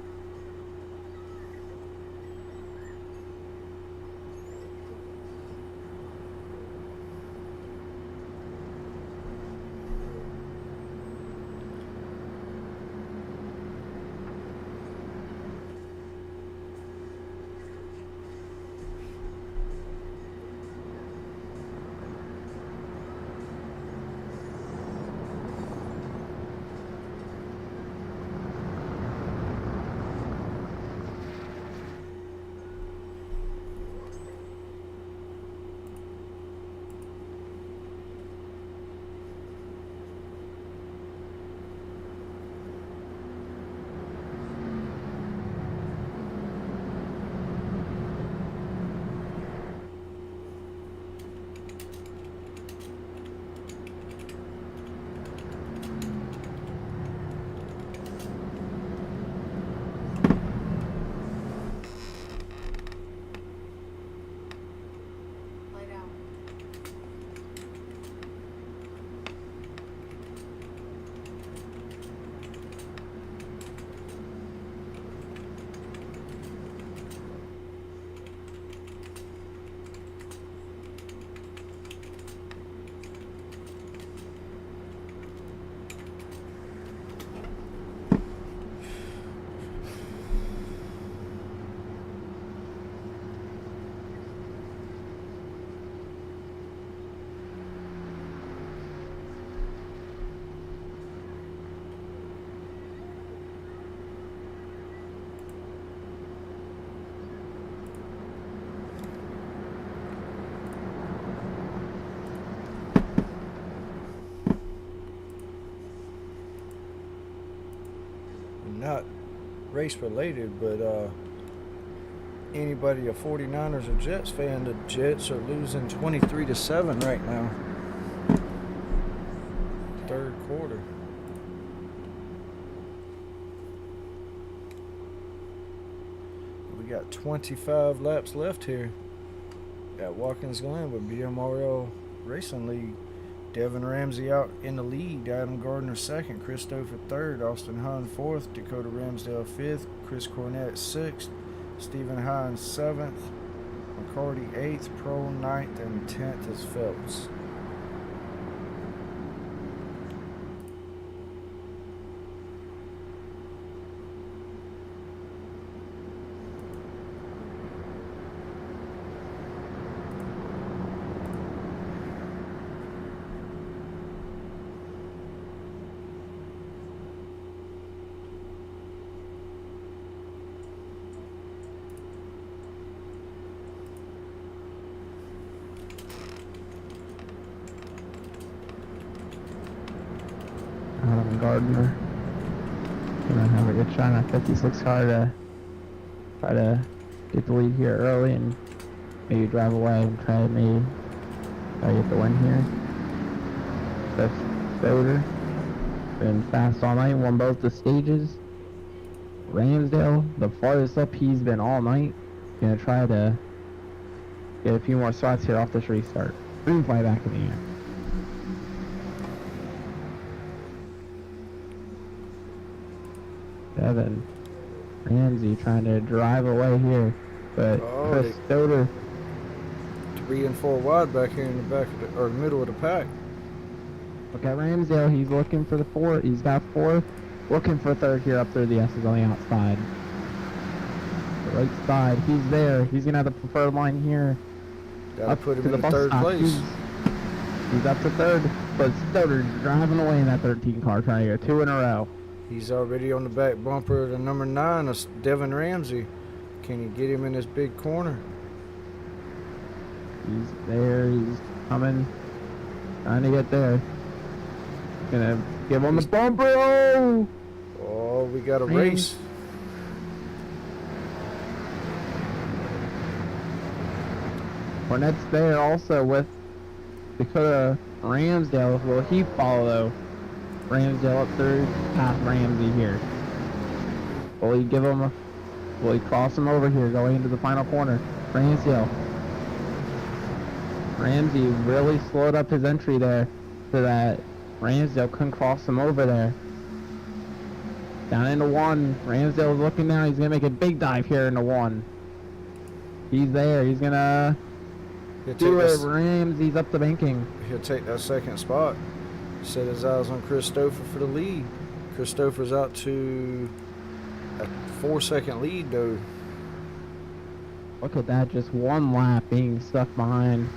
race related, but anybody a 49ers or Jets fan, the Jets are losing 23-7 right now. Third quarter. We got 25 laps left here at Watkins Glen with BMRL Racing League. Devin Ramsey out in the lead, Adam Gardner second, Christopher third, Austin Hahn fourth, Dakota Ramsdale fifth, Chris Cornett sixth, Stephen Hines seventh, McCarty eighth, Pro ninth, and 10th is Phelps. Adam Gardner gonna have a good shot on 56 car to try to get the lead here early and maybe drive away and try to maybe try to get the win here. Fifth Boder been fast all night, won both the stages. Ramsdale, the farthest up he's been all night, gonna try to get a few more spots here off this restart. Green flag back in the air. Devin Ramsey trying to drive away here, but Chris Stoder 3 and 4 wide back here in the back of the, or middle of the pack. Look at Ramsdale, he's looking for the fourth. He's got fourth, looking for third here up through the S's on the outside. The right side, he's there. He's gonna have the preferred line here. Gotta put him in the third place. He's up to third, but Stoder's driving away in that 13 car, trying to go 2 in a row. He's already on the back bumper of the number 9, Devin Ramsey. Can you get him in this big corner? He's there, he's coming, trying to get there. Gonna give him the bumper. Oh, we got a race. Cornett's there also with Dakota Ramsdale. Will he follow Ramsdale up through past Ramsey here? Will he give him a... Will he cross him over here going into the final corner? Ramsdale. Ramsey really slowed up his entry there so that Ramsdale couldn't cross him over there. Down into 1. Ramsdale's looking now. He's going to make a big dive here into 1. He's there. He's going to do it. Ramsey's up the banking. He'll take that second spot. Set his eyes on Christopher for the lead. Christopher's out to a 4-second lead though. Look at that, just 1 lap being stuck behind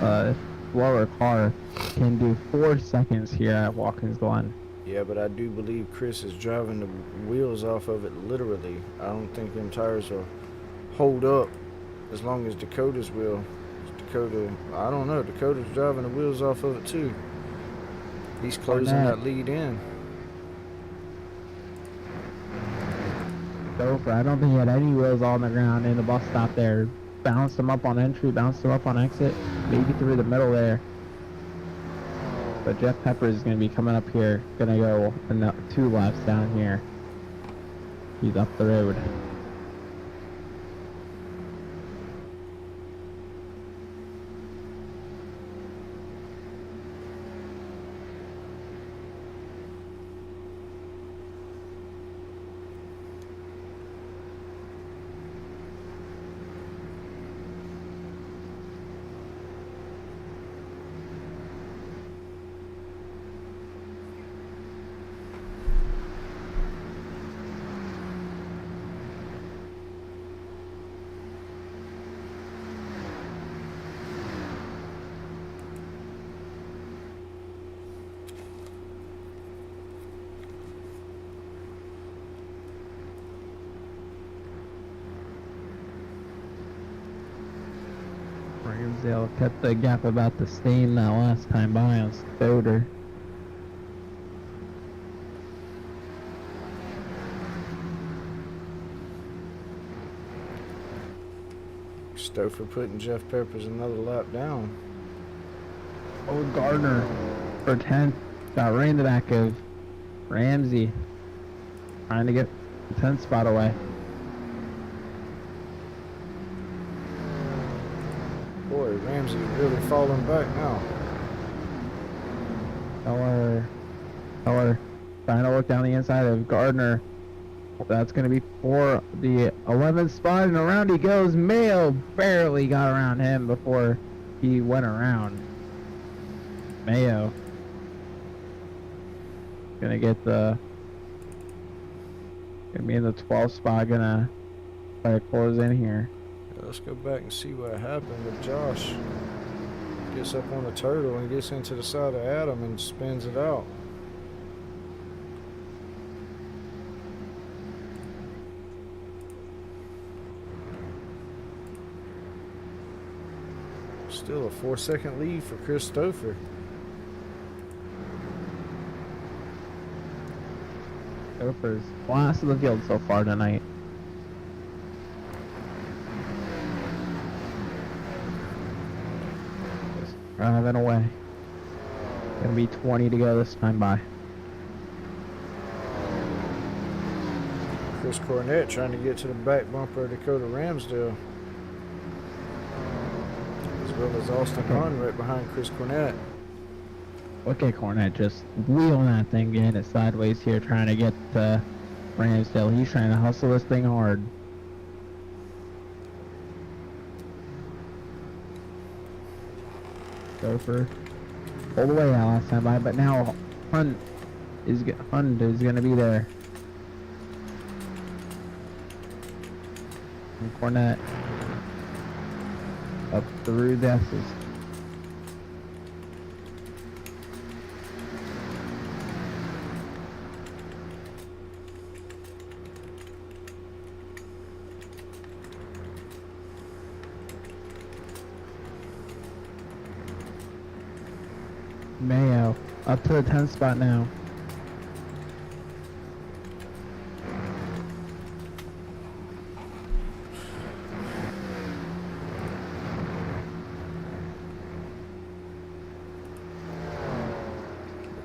a slower car can do 4 seconds here at Watkins Glen. Yeah, but I do believe Chris is driving the wheels off of it literally. I don't think them tires will hold up as long as Dakota's will. Dakota, I don't know, Dakota's driving the wheels off of it too. He's closing that lead in. Over. I don't think he had any wheels on the ground in the bus stop there. Bounced him up on entry, bounced him up on exit, maybe through the middle there. But Jeff Pepper is going to be coming up here, going to go 2 laps down here. He's up the road. Ramsdale kept the gap about the same that last time by on Stoder. Stouffer putting Jeff Peppers another lap down. Oh, Gardner for 10th. Got right in the back of Ramsey. Trying to get the 10th spot away. Boy, Ramsey really falling back now. Keller trying to look down the inside of Gardner. That's going to be for the 11th spot, and around he goes. Mayo barely got around him before he went around. Mayo gonna get gonna be in the 12th spot, gonna try to close in here. Yeah, let's go back and see what happened with Josh. Gets up on the turtle and gets into the side of Adam and spins it out. Still a 4-second lead for Chris Stouffer. Stouffer's last of the field so far tonight. Just driving away. Gonna be 20 to go this time by. Chris Cornett trying to get to the back bumper of Dakota Ramsdale. As well as Austin Hahn right behind Chris Cornett. Look at Cornett just wheeling that thing, getting it sideways here, trying to get to Ramsdale. He's trying to hustle this thing hard. Stouffer pulled away that last time by, but now Hunt is gonna be there. And Cornett up through the S's. Mayo up to the 10th spot now.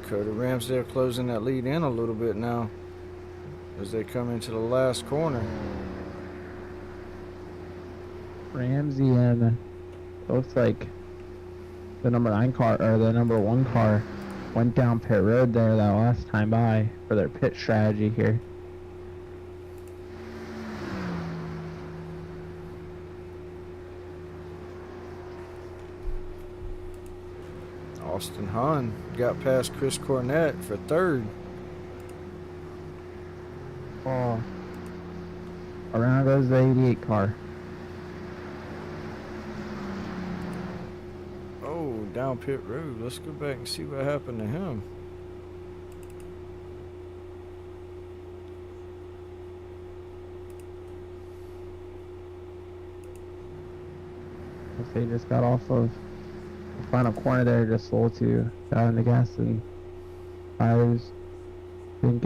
Dakota Ramsdale closing that lead in a little bit now as they come into the last corner. Ramsey and looks like the number 9 car, or the number 1 car, went down pit road there that last time by for their pit strategy here. Austin Hahn got past Chris Cornett for 3rd. Oh. Around goes the 88 car. Oh, down pit road. Let's go back and see what happened to him. They just got off of the final corner there, just a little too out in the gas and tires. Didn't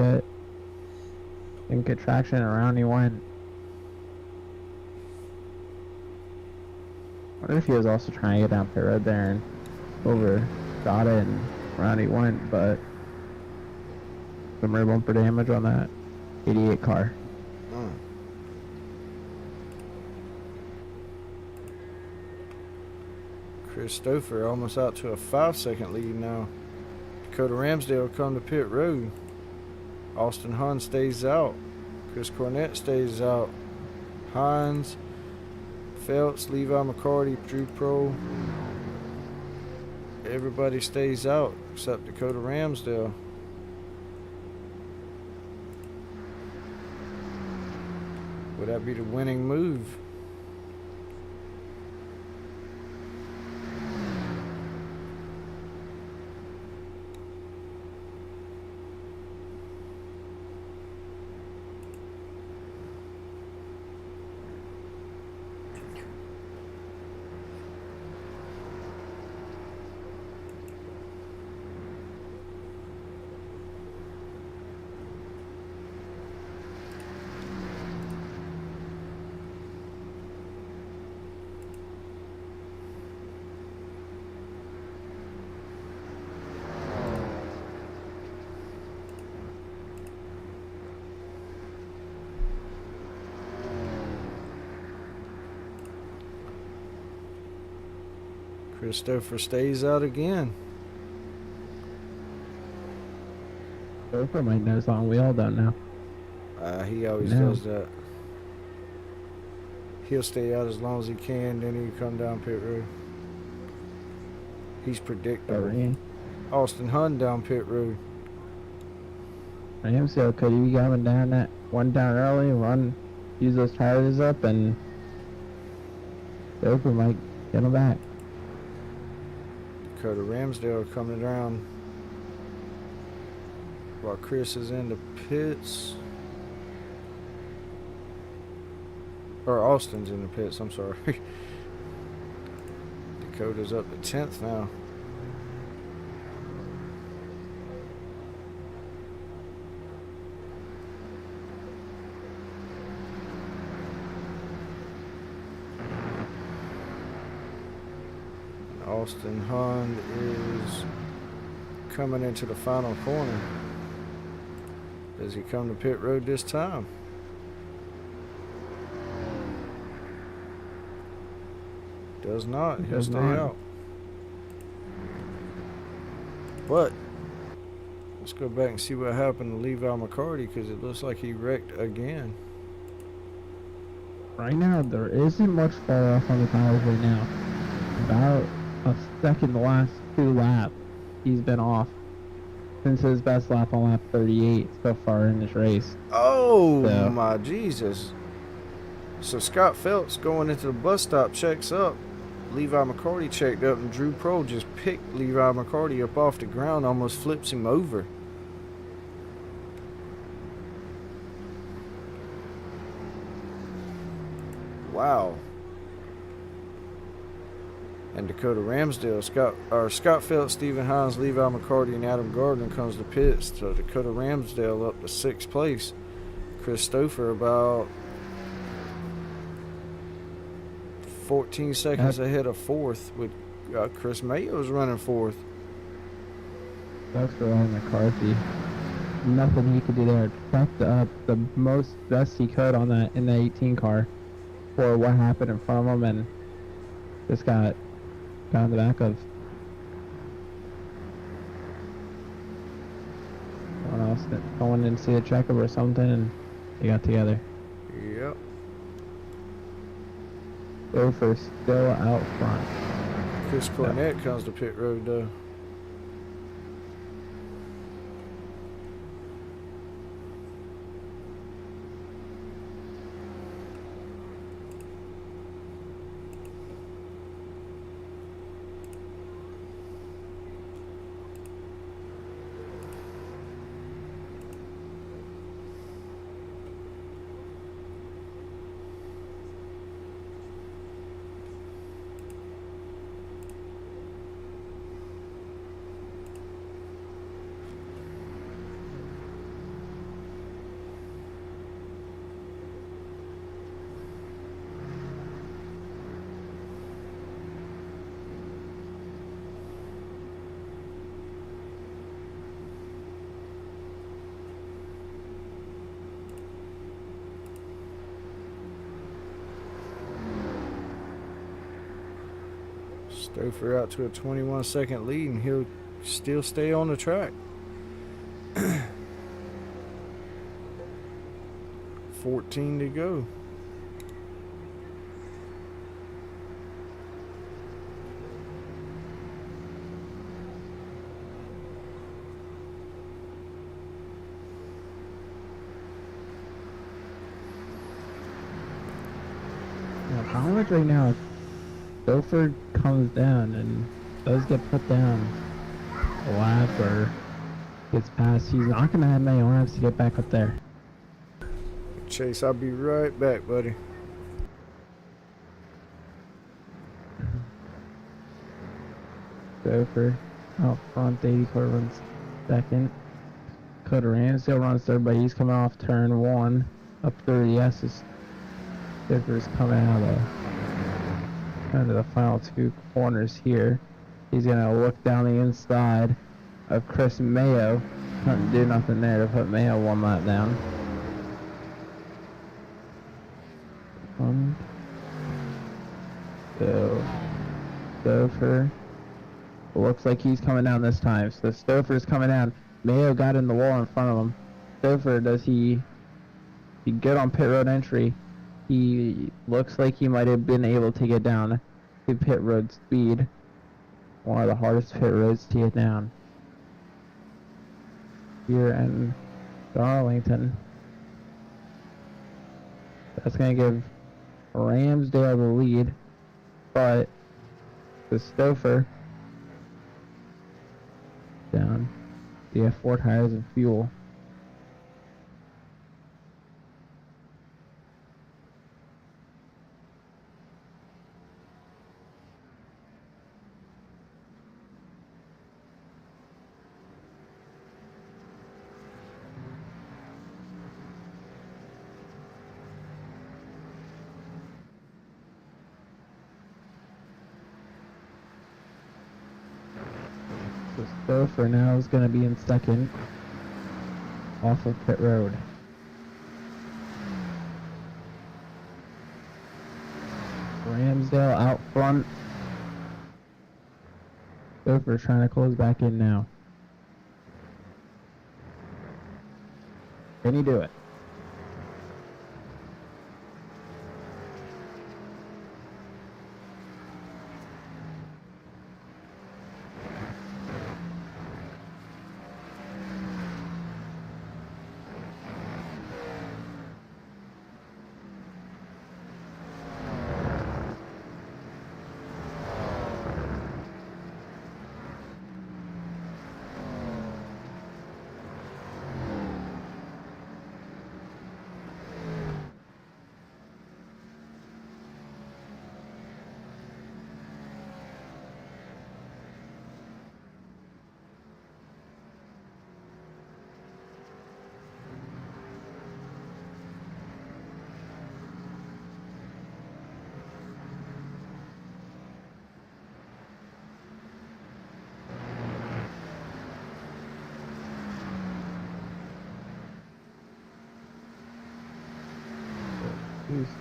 get traction, around he went. I wonder if he was also trying to get down pit road there and got it and around he went, but some rear bumper damage on that 88 car. Chris Stouffer almost out to a 5-second lead now. Dakota Ramsdale come to pit road. Austin Hahn stays out. Chris Cornett stays out. Hines, Phelps, Levi McCarty, Drew Pro. Everybody stays out except Dakota Ramsdale. Would that be the winning move? Christopher stays out again. Gopher might know something we all don't know. He always No. does that. He'll stay out as long as he can, then he'll come down pit road. He's predictable. Austin Hunn down pit road. Ramsdale could he be coming down that one down early, run, use those tires up, and Gopher might get him back. Dakota Ramsdale coming around while Chris is in the pits. Or Austin's in the pits, I'm sorry. Dakota's up to 10th now. Austin Hunn is coming into the final corner. Does he come to pit road this time? Does not. He'll stay out. But let's go back and see what happened to Levi McCarty, because it looks like he wrecked again. Right now, there isn't much fall off on the tires right now. About a second the last 2 laps, he's been off since his best lap on lap 38 so far in this race. Oh my Jesus. So Scott Phelps going into the bus stop checks up. Levi McCarty checked up, and Drew Prohl just picked Levi McCarty up off the ground, almost flips him over. Wow. And Dakota Ramsdale, Scott Phelps, Stephen Hines, Levi McCarty, and Adam Gardner comes to pits. So Dakota Ramsdale up to 6th place. Christopher about 14 seconds ahead of 4th, with Chris Mayo's running 4th. That's for Ryan McCarthy. Nothing he could do there. Prepped up the best he could on that in the 18 car for what happened in front of him, and just got in the back of someone else that going in to see a checkup or something, and they got together. Yep. Gopher still out front. Chris Cornett comes to pit road though. Stouffer out to a 21-second lead, and he'll still stay on the track. 14 to go. Now, how much right now? Stouffer comes down and does get put down a lap or gets past. He's not going to have many laps to get back up there. Chase, I'll be right back, buddy. Stouffer out front, 80 car runs second. Dakota Ramsdale runs third, but he's coming off turn 1 up 30 S's. Stouffer's coming out of the final 2 corners here. He's gonna look down the inside of Chris Mayo. Couldn't do nothing there to put Mayo 1 lap down. So Stouffer looks like he's coming down this time. So Stouffer's coming down. Mayo got in the wall in front of him. Stouffer, does he good on pit road entry? He looks like he might have been able to get down to pit road speed. One of the hardest pit roads to get down here in Darlington. That's going to give Ramsdale the lead, but the Stouffer down. They have 4 tires of fuel. So Stouffer now is going to be in second off of pit road. Ramsdale out front. Stouffer trying to close back in now. Can he do it?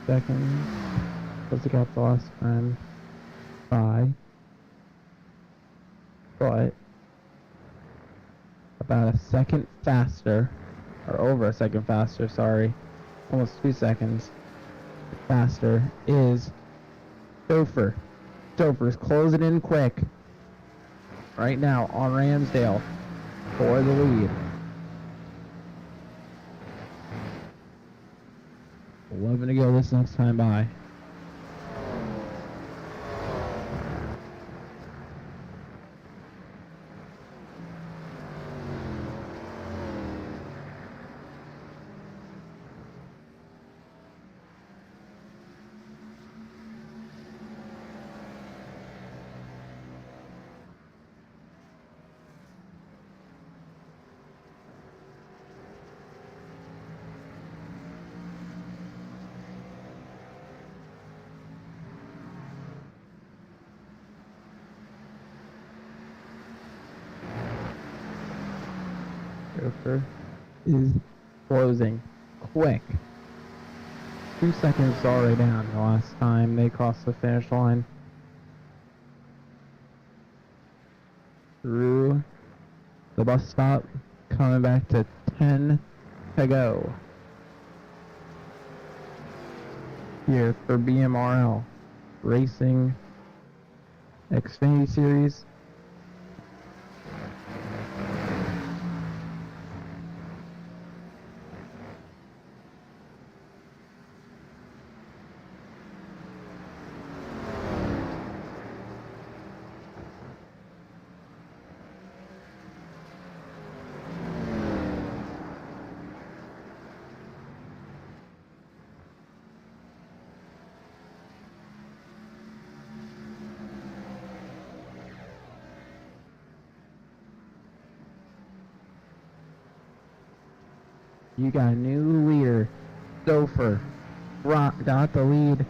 Seconds. Supposed to get the last time by, but about a second faster, or over a second faster, sorry, almost 2 seconds faster is Stouffer. Stouffer's closing in quick right now on Ramsdale for the lead. 11 to go this next time by. Stouffer is closing quick. 2 seconds already down the last time they crossed the finish line. Through the bus stop, coming back to 10 to go. Here for BMRL Racing Xfinity Series. You got a new leader, Stouffer. Rock got the lead.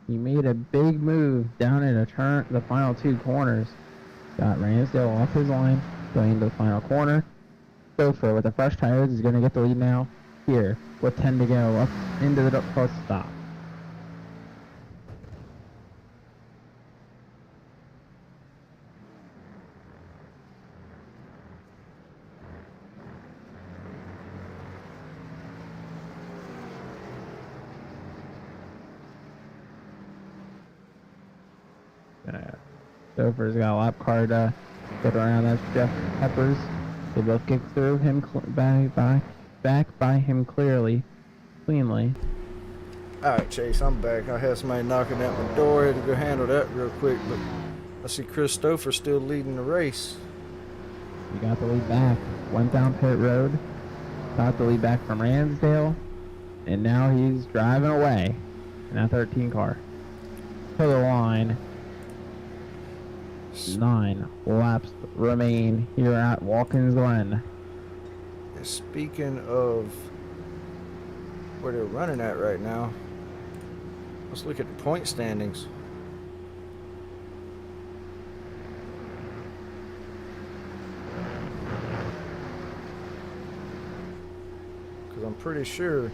He made a big move down in a turn, the final 2 corners. Got Ramsdale off his line, going into the final corner. Stouffer with the fresh tires is going to get the lead now. Here, with 10 to go, up into the bus stop. Stouffer's got a lap car to get around. That's Jeff Peppers. They both get through him back by him cleanly. Alright, Chase, I'm back. I had somebody knocking at my door. I had to go handle that real quick, but I see Chris Stouffer still leading the race. He got the lead back. Went down pit road. Got the lead back from Ramsdale. And now he's driving away in that 13 car. To the line. 9 laps remain here at Watkins Glen. Speaking of where they're running at right now, let's look at the point standings. Because I'm pretty sure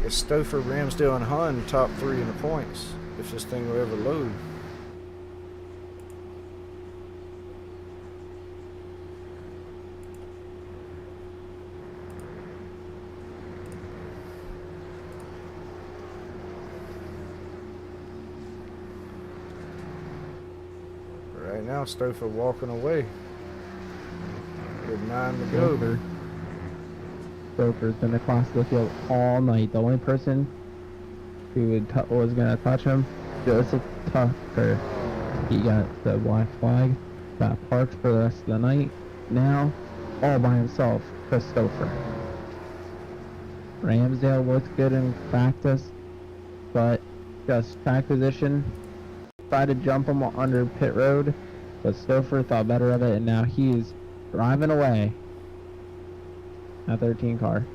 it's Stouffer, Ramsdale, and Hun top 3 in the points, if this thing will ever load. Right now, Stouffer walking away. With 9 to go. Stouffer's been across the field all night. The only person who was going to touch him, Joseph Tucker. He got the black flag, got parked for the rest of the night. Now, all by himself, Chris Stouffer. Ramsdale looked good in practice, but just track position. Tried to jump him under pit road, but Stouffer thought better of it, and now he's driving away. A 13 car.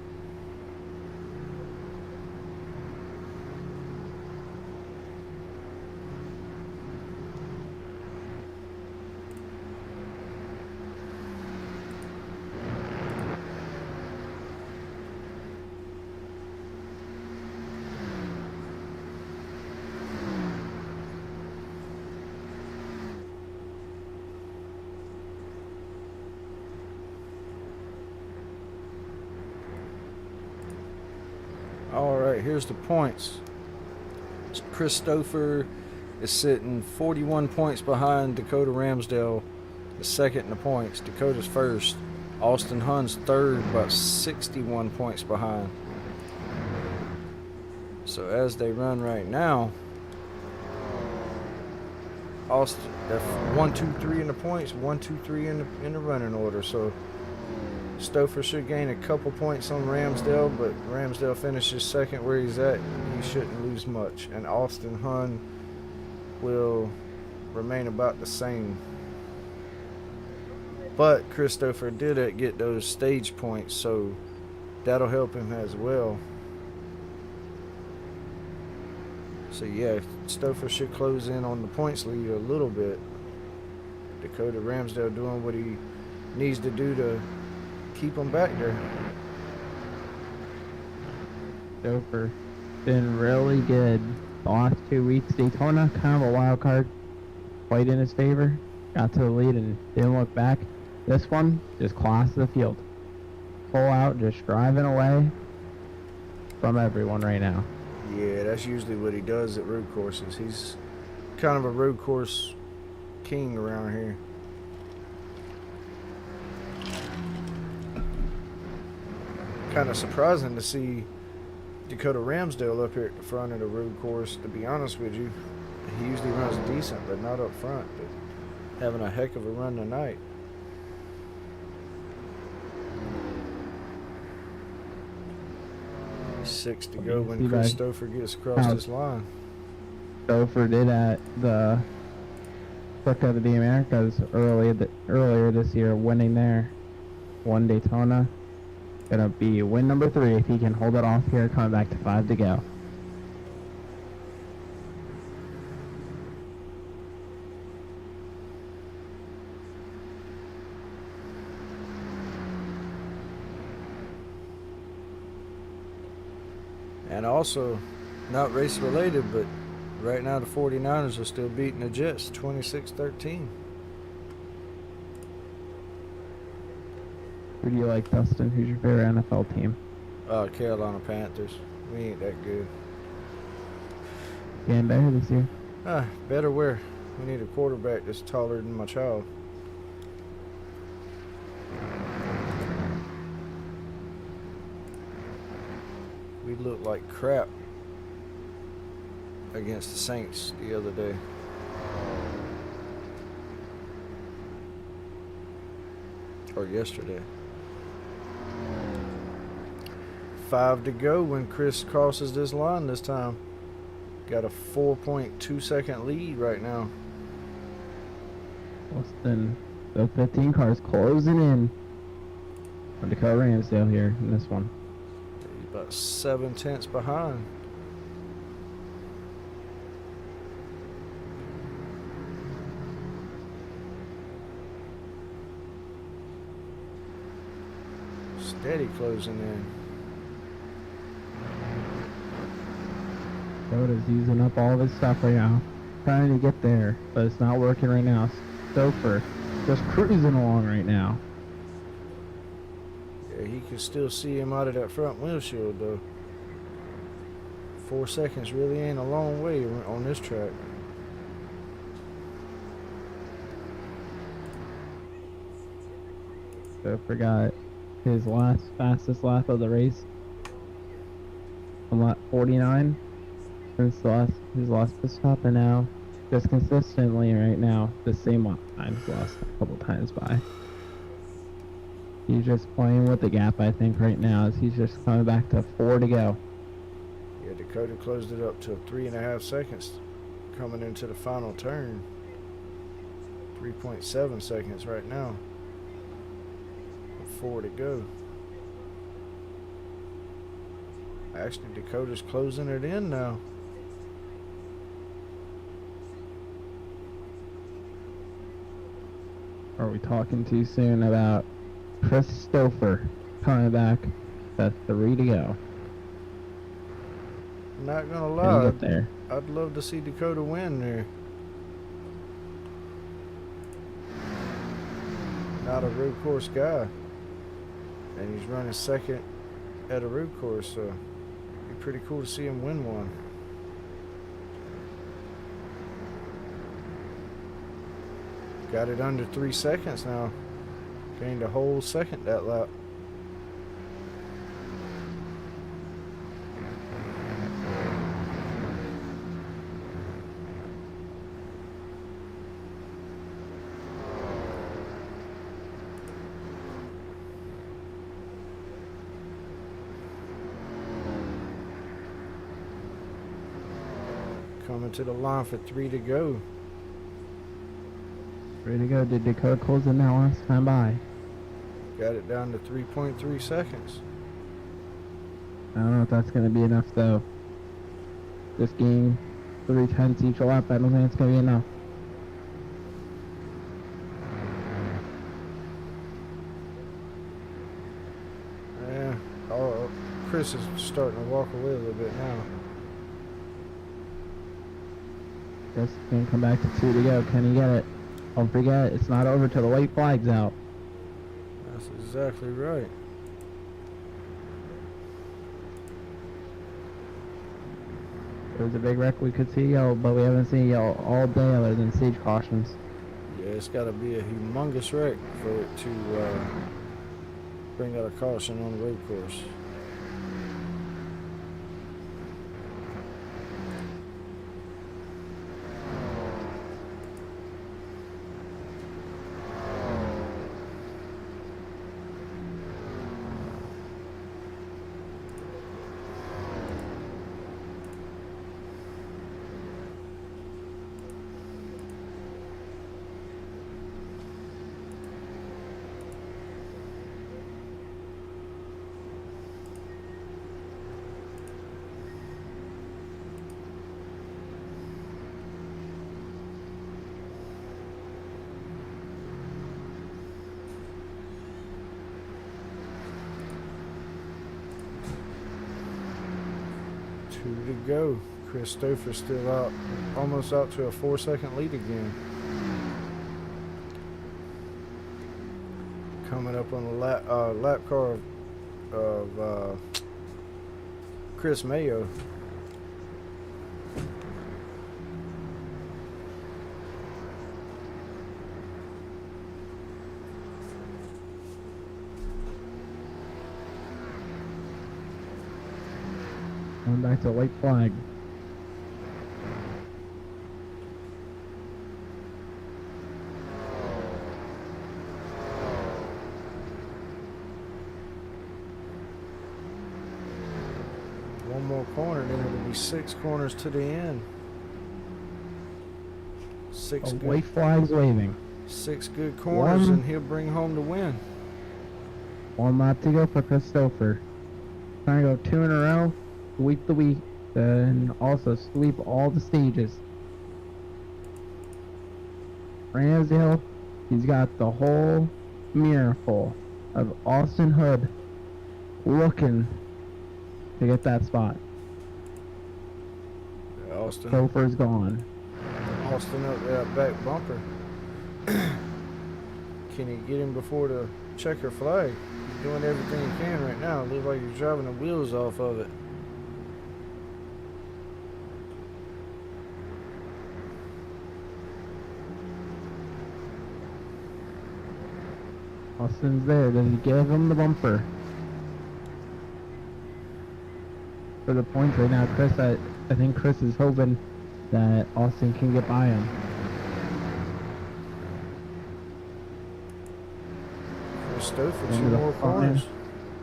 Alright, here's the points. Chris Stouffer is sitting 41 points behind Dakota Ramsdale, the second in the points. Dakota's first. Austin Hun's third, about 61 points behind. So as they run right now, Austin, they're 1, 2, 3 in the points, 1, 2, 3 in the running order. So Stouffer should gain a couple points on Ramsdale, but Ramsdale finishes second where he's at. He shouldn't lose much. And Austin Hun will remain about the same. But Chris Stouffer did get those stage points, so that'll help him as well. So yeah, Stouffer should close in on the points lead a little bit. Dakota Ramsdale doing what he needs to do to keep him back there. Stouffer been really good the last 2 weeks. Daytona, kind of a wild card, quite in his favor. Got to the lead and didn't look back. This one, just class of the field. Full out, just driving away from everyone right now. Yeah, that's usually what he does at road courses. He's kind of a road course king around here. Kind of surprising to see Dakota Ramsdale up here at the front of the road course, to be honest with you. He usually runs decent, but not up front. But having a heck of a run tonight. Six to go when Chris Stouffer gets across this line. Stouffer did at the Circuit of the Americas earlier this year, winning there. Won Daytona. Gonna be win number 3 if he can hold it off here, coming back to 5 to go. And also, not race related, but right now the 49ers are still beating the Jets 26-13. Who do you like, Dustin? Who's your favorite NFL team? Carolina Panthers. We ain't that good. Getting better this year. Better where? We need a quarterback that's taller than my child. We looked like crap against the Saints the other day. Or yesterday. 5 to go when Chris crosses this line this time. Got a 4.2 second lead right now. Austin, the 15 cars closing in on Dakota Ramsdale here in this one. He's about 7 tenths behind. Steady closing in. Dakota's using up all of his stuff right now, trying to get there, but it's not working right now. Stouffer just cruising along right now. Yeah, he can still see him out of that front windshield though. 4 seconds really ain't a long way on this track. Stouffer got his fastest lap of the race on lap 49 since his last pit stop, and now just consistently right now the same lap times lost a couple times by. He's just playing with the gap, I think, right now, as he's just coming back to 4 to go. Yeah, Dakota closed it up to 3.5 seconds coming into the final turn. 3.7 seconds right now. 4 to go. Actually, Dakota's closing it in now. Are we talking too soon about Chris Stouffer coming back to 3 to go? Not gonna Can lie, he get there? I'd love to see Dakota win there. Not a road course guy. And he's running second at a road course, so it'd be pretty cool to see him win one. Got it under 3 seconds now. Gained a whole second that lap. Coming to the line for 3 to go. 3 to go. Did Dakota close in that last time by? Got it down to 3.3 seconds. I don't know if that's going to be enough, though. Just gaining 3 tenths each lap, I don't think it's going to be enough. Yeah, Chris is starting to walk away a little bit now. Just going to come back to 2 to go. Can he get it? Don't forget, it's not over till the white flag's out. That's exactly right. There's a big wreck we could see yellow, but we haven't seen yellow all day other than siege cautions. Yeah, it's got to be a humongous wreck for it to bring out a caution on the road course. To go. Chris Stouffer's still out, almost out to a 4-second lead again. Coming up on the lap car of Chris Mayo. Going back to white flag. One more corner, then it'll be 6 corners to the end. Six Oh, good, white flag's waving. 6 good corners, and he'll bring home the win. One lap to go for Christopher. Trying to go 2 in a row, sweep the week, and also sweep all the stages. Ramsdale, he's got the whole mirror full of Austin Hood looking to get that spot. Yeah, Austin. Christopher's gone. Austin up that back bumper. Can he get him before the checker flag? He's doing everything he can right now. Looks like he's driving the wheels off of it. Austin's there. Does he give him the bumper? For the points right now, Chris, I think Chris is hoping that Austin can get by him. Christopher, 2 Into the more front. corners.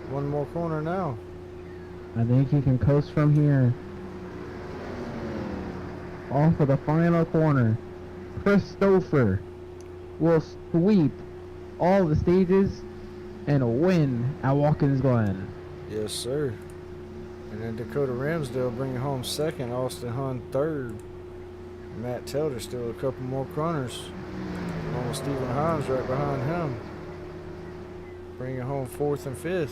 1 more corner now. I think he can coast from here. Off of the final corner. Christopher will sweep all the stages and win at Watkins Glen. Yes, sir. And then Dakota Ramsdale bringing home 2nd. Austin Hunt 3rd. Matt Telder still a couple more corners. Along with Stephen Hines right behind him. Bringing home 4th and 5th.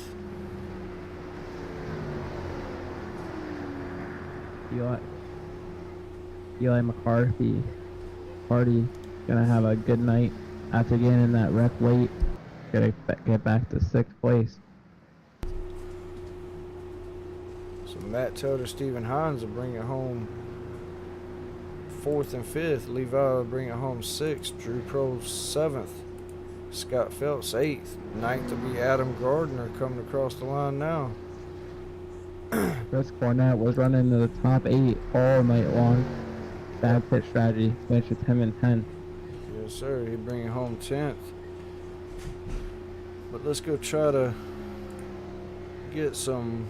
Eli McCarthy party gonna have a good night after getting in that wreck late. Gotta get back to 6th place. So Matt Telder, Stephen Hines will bring it home 4th and 5th. Levi will bring it home 6th. Drew Prohl 7th. Scott Phelps 8th. 9th will be Adam Gardner coming across the line now. Chris Cornett was running into the top 8 all night long. Bad pit strategy. Finished with him in 10th. Yes, sir. He'll bring it home 10th. But let's go try to get some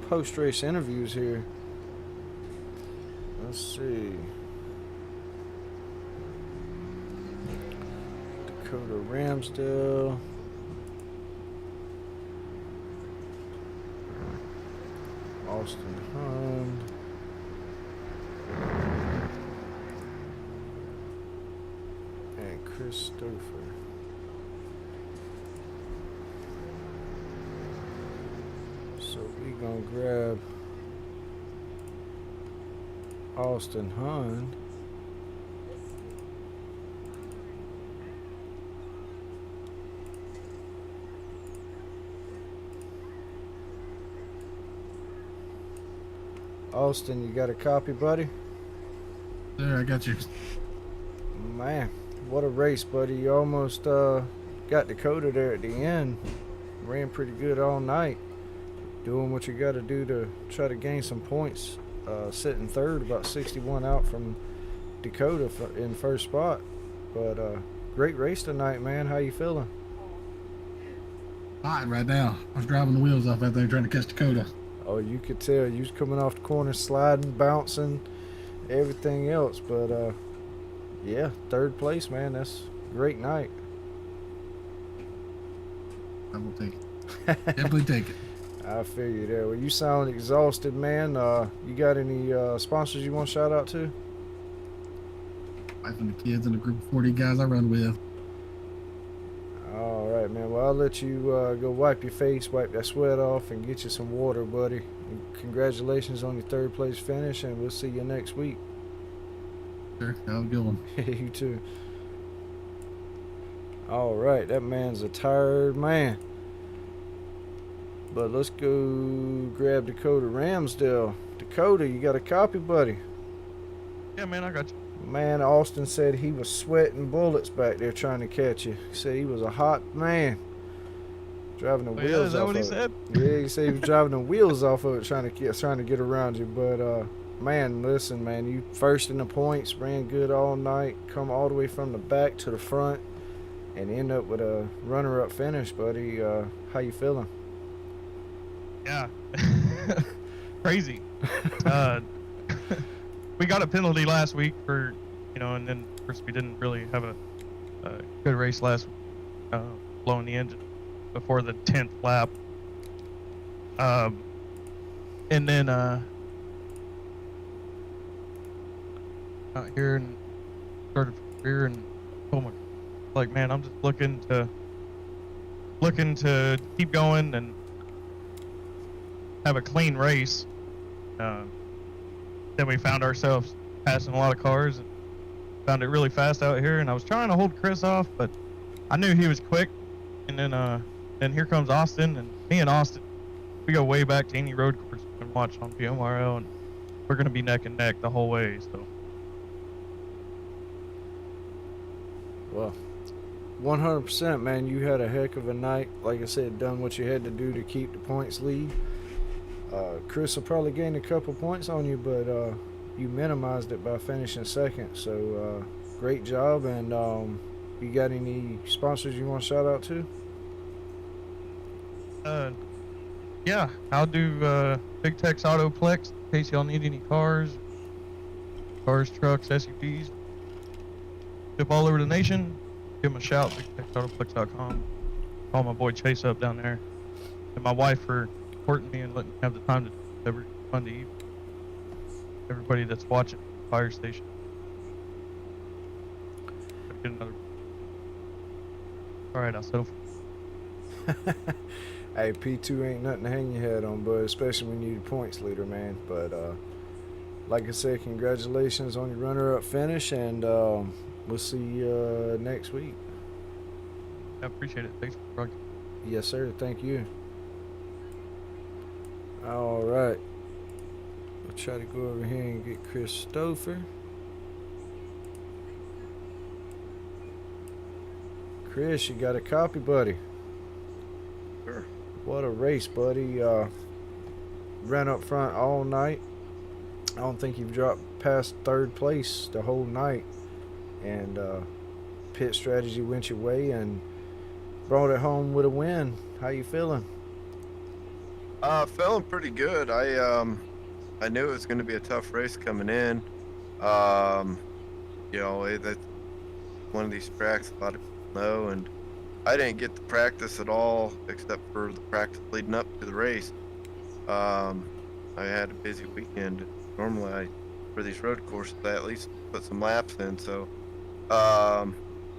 post-race interviews here. Let's see. Dakota Ramsdale. Austin Hunt. And Christopher. So we gonna grab Austin Hunt. Austin, you got a copy, buddy? There, I got you. Man, what a race, buddy. You almost got Dakota there at the end. Ran pretty good all night. Doing what you got to do to try to gain some points. Sitting 3rd, about 61 out from Dakota in 1st spot. But great race tonight, man. How you feeling? Hot right now. I was driving the wheels off out there trying to catch Dakota. Oh, you could tell. You was coming off the corner, sliding, bouncing, everything else. But, yeah, 3rd place, man. That's a great night. I will take it. Definitely take it. I feel you there. Well, you sound exhausted, man. You got any sponsors you want to shout out to? Wife and the kids and a group of 40 guys I run with. All right, man. Well, I'll let you go wipe your face, wipe that sweat off, and get you some water, buddy. And congratulations on your 3rd place finish, and we'll see you next week. Sure, have a good one. You too. All right, that man's a tired man. But let's go grab Dakota Ramsdale. Dakota, you got a copy, buddy? Yeah, man, I got you. Man, Austin said he was sweating bullets back there trying to catch you. He said he was a hot man. Driving the Oh, yeah, wheels is that off what he of it. said? Yeah, he said he was driving the wheels off of it, trying to get around you. But man, listen, man, you first in the points, ran good all night, come all the way from the back to the front, and end up with a runner-up finish, buddy. How you feeling? Yeah. Crazy. We got a penalty last week for, and then of course we didn't really have a good race last week, blowing the engine before the 10th lap. And then out here and started from rear, and oh my, like, man, I'm just looking to keep going and have a clean race. Then we found ourselves passing a lot of cars and found it really fast out here, and I was trying to hold Chris off, but I knew he was quick. And then here comes Austin, and me and Austin, we go way back to any road course you can watch on PMRL, and we're gonna be neck and neck the whole way. So, Well, 100%, man. You had a heck of a night. Like I said, done what you had to do to keep the points lead. Chris will probably gain a couple points on you, but you minimized it by finishing second. So great job. And you got any sponsors you want to shout out to? yeah, I'll do Big Tex Autoplex in case y'all need any cars, trucks, SUVs, ship all over the nation. Give them a shout, bigtexautoplex.com. Call my boy Chase up down there, and my wife for supporting me and letting me have the time to do it every Monday evening. Everybody that's watching the fire station. Get another. All right, I'll settle for. Hey, P2 ain't nothing to hang your head on, bud, especially when you're the points leader, man. But like I said, congratulations on your runner-up finish, and we'll see you next week. I appreciate it. Thanks for the broadcast. Yes, sir. Thank you. All right. We'll try to go over here and get Chris Stouffer. Chris, you got a copy, buddy? Sure. What a race, buddy. Ran up front all night. I don't think you've dropped past third place the whole night. And pit strategy went your way and brought it home with a win. How you feeling? Feeling pretty good. I knew it was going to be a tough race coming in. That's one of these tracks a lot of people know, and I didn't get to practice at all except for the practice leading up to the race. I had a busy weekend. Normally, for these road courses, I at least put some laps in. So,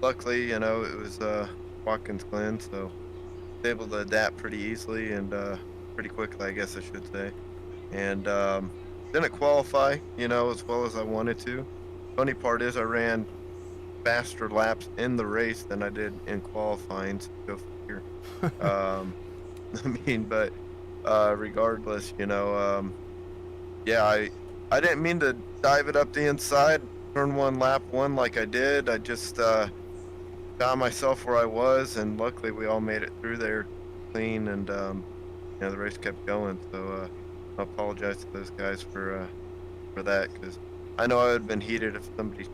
luckily, it was Watkins, Glen, so I was able to adapt pretty easily and pretty quickly, I guess I should say. And didn't qualify, as well as I wanted to. Funny part is I ran faster laps in the race than I did in qualifying, so go figure. But regardless, I didn't mean to dive it up the inside, turn one, lap one like I did. I just found myself where I was, and luckily we all made it through there clean, and the race kept going. So I apologize to those guys for that, because I know I would have been heated if somebody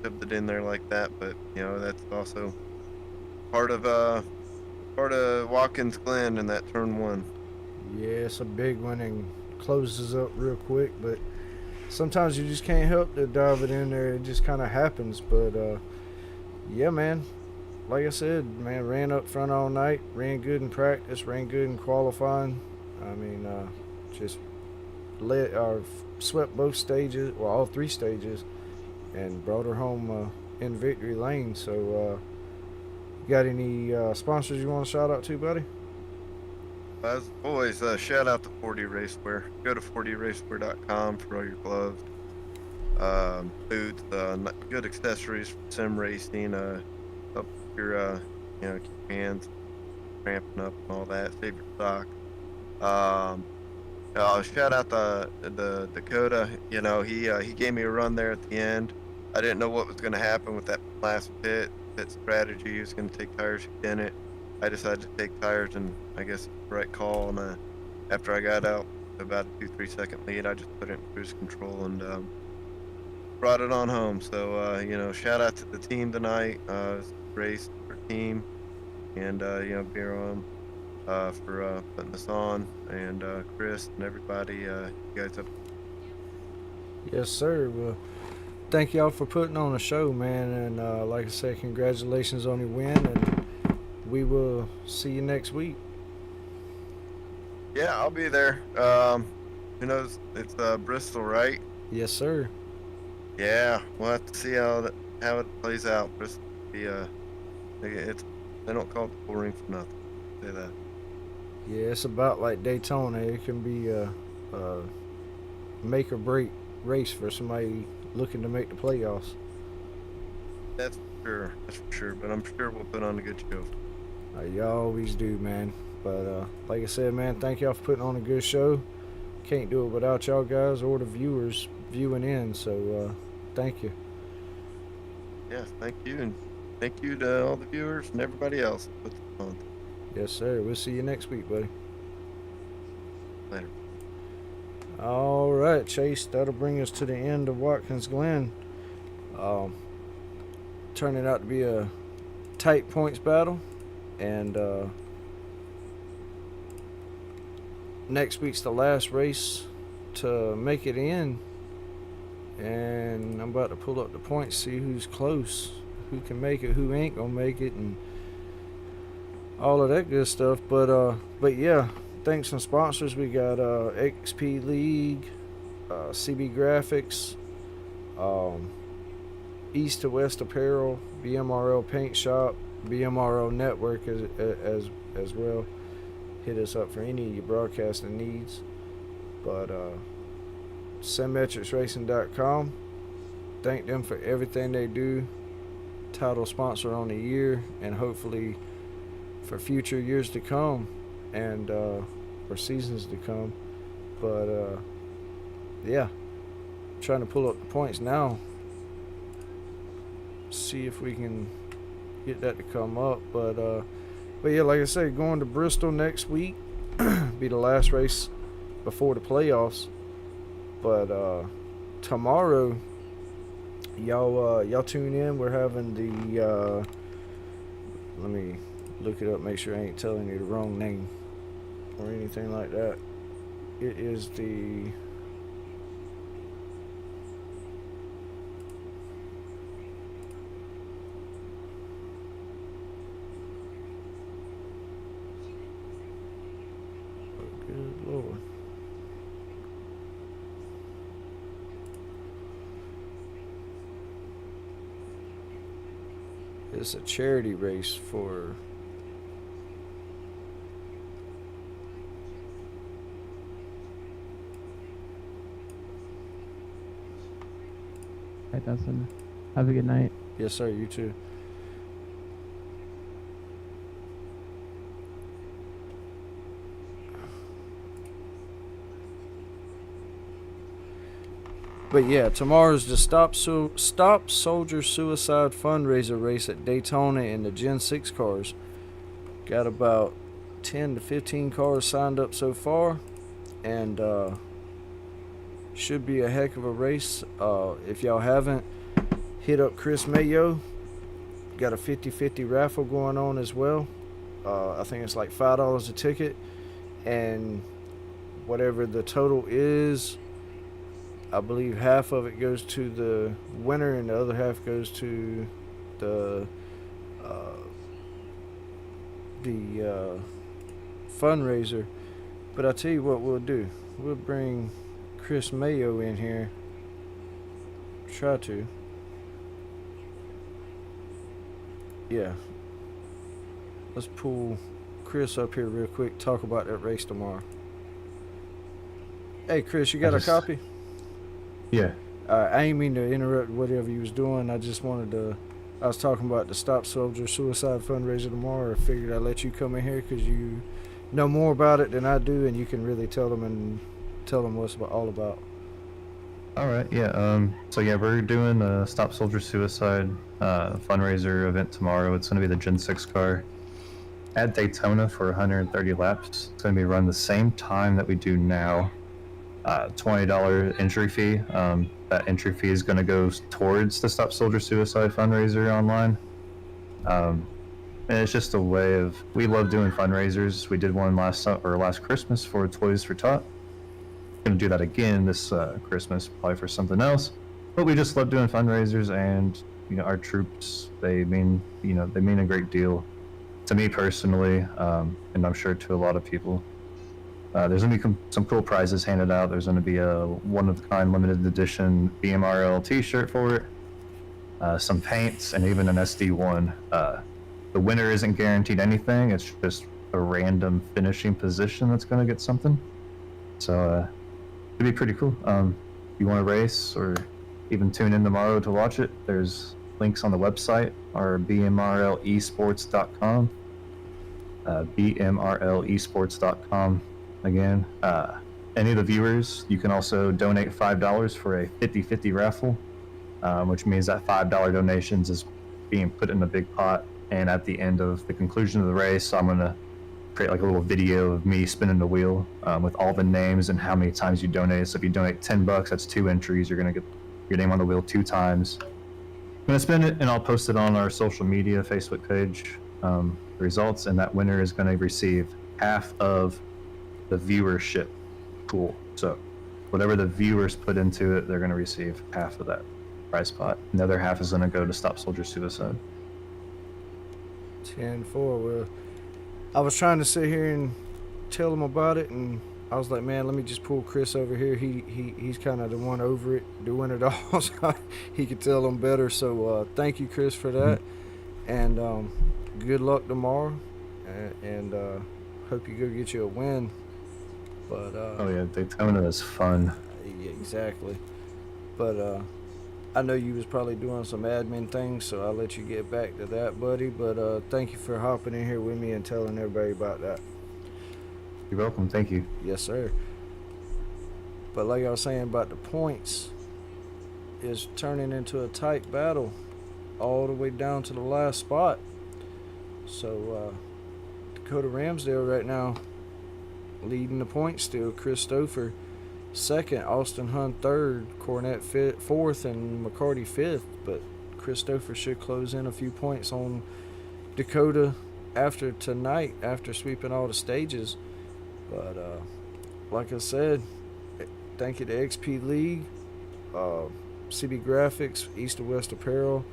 shoved it in there like that, but that's also part of Watkins Glen in that turn one. Yeah, it's a big one and closes up real quick, but sometimes you just can't help to dive it in there. It just kind of happens. But yeah, man, like I said, man, ran up front all night, ran good in practice, ran good in qualifying. I mean, just swept both stages, well, all three stages, and brought her home in victory lane. So got any sponsors you want to shout out to, buddy? As always, shout out to 40 Racewear. Go to 40racewear.com for all your gloves, boots, good accessories for sim racing, help your keep your hands cramping up and all that. Save your socks. Shout out the Dakota. He gave me a run there at the end. I didn't know what was going to happen with that last pit strategy. He was going to take tires in it. I decided to take tires, and I guess the right call. And after I got out about a 2-3 second lead, I just put it in cruise control and brought it on home. So you know, shout out to the team tonight. Race for team, and you know, Biron for putting this on, and Chris and everybody. You guys have. Yes, sir. Well, thank y'all for putting on a show, man. And like I said, congratulations on your win, and we will see you next week. Yeah, I'll be there. Who knows? It's Bristol, right? Yes, sir. Yeah, we'll have to see how it plays out. Bristol, be they don't call it the bull ring for nothing. Say that. Yeah, it's about like Daytona. It can be a make or break race for somebody looking to make the playoffs. That's for sure. That's for sure. But I'm sure we'll put on a good show. You always do, man. But like I said, man, thank y'all for putting on a good show. Can't do it without y'all guys or the viewers viewing in. So thank you. Yeah, thank you, and thank you to all the viewers and everybody else that put this on. Yes, sir. We'll see you next week, buddy. Later. All right, Chase. That'll bring us to the end of Watkins Glen. Turning out to be a tight points battle, and next week's the last race to make it in, and I'm about to pull up the points, see who's close, who can make it, who ain't gonna make it, and all of that good stuff. But yeah, thanks some sponsors. We got XP League, CB Graphics, East to West Apparel, BMRL Paint Shop, BMRL Network as well. Hit us up for any of your broadcasting needs. But SymmetricsRacing.com, thank them for everything they do. Title sponsor on the year, and hopefully for future years to come, and for seasons to come. But yeah, trying to pull up the points now, see if we can get that to come up. But yeah, like I said, going to Bristol next week, be the last race before the playoffs. But tomorrow, y'all tune in. We're having the let me look it up, make sure I ain't telling you the wrong name or anything like that. It is the good Lord. It's a charity race for Right, Dustin. Have a good night. Yes, sir. You too. But yeah, tomorrow's the Stop Soldier Suicide fundraiser race at Daytona in the Gen 6 cars. Got about 10 to 15 cars signed up so far, and should be a heck of a race. If y'all haven't, hit up Chris Mayo. Got a 50-50 raffle going on as well. I think it's like $5 a ticket, and whatever the total is, I believe half of it goes to the winner and the other half goes to the fundraiser. But I tell you what we'll do. We'll bring Chris Mayo in here. Try to. Yeah. Let's pull Chris up here real quick. Talk about that race tomorrow. Hey Chris, you got a copy? Yeah. I ain't mean to interrupt whatever you was doing. I just wanted to. I was talking about the Stop Soldier Suicide fundraiser tomorrow. I figured I'd let you come in here because you know more about it than I do, and you can really tell them what's all about. All right. Yeah. So yeah, we're doing a Stop Soldier Suicide fundraiser event tomorrow. It's going to be the Gen 6 car. at Daytona for 130 laps. It's going to be run the same time that we do now. $20 entry fee. That entry fee is going to go towards the Stop Soldier Suicide fundraiser online. And it's just a way of, we love doing fundraisers. We did one last Christmas for Toys for Tot. Going to do that again this Christmas, probably for something else. But we just love doing fundraisers, and our troops, they mean a great deal to me personally, and I'm sure to a lot of people. There's going to be some cool prizes handed out. There's going to be a one-of-a-kind limited edition BMRL t-shirt for it, some paints, and even an SD1. The winner isn't guaranteed anything. It's just a random finishing position that's going to get something. So it'd be pretty cool. If you want to race or even tune in tomorrow to watch it, there's links on the website, or bmrlesports.com. bmrlesports.com. Again, any of the viewers, you can also donate $5 for a 50-50 raffle, which means that $5 donations is being put in a big pot. And at the end of the conclusion of the race, I'm going to create like a little video of me spinning the wheel with all the names and how many times you donate. So if you donate $10, that's 2 entries. You're going to get your name on the wheel 2 times. I'm going to spin it, and I'll post it on our social media Facebook page, the results, and that winner is going to receive half of the viewership pool. So whatever the viewers put into it, they're going to receive half of that prize pot. And the other half is going to go to Stop Soldier Suicide. 10-4. Well, I was trying to sit here and tell him about it, and I was like, man, let me just pull Chris over here. He's kind of the one over it, doing it all, so he could tell him better. So thank you, Chris, for that, and good luck tomorrow, and hope you go get you a win. But oh yeah, Daytona is fun. Yeah, exactly. But I know you was probably doing some admin things, so I'll let you get back to that, buddy. But thank you for hopping in here with me and telling everybody about that. You're welcome. Thank you. Yes, sir. But like I was saying about the points, is turning into a tight battle all the way down to the last spot. So Dakota Ramsdale right now leading the points still. Chris Stouffer second, Austin Hunt third, Cornette fourth, and McCarty fifth. But Chris Stouffer should close in a few points on Dakota after tonight, after sweeping all the stages. But like I said, thank you to XP League, CB Graphics, East to West Apparel,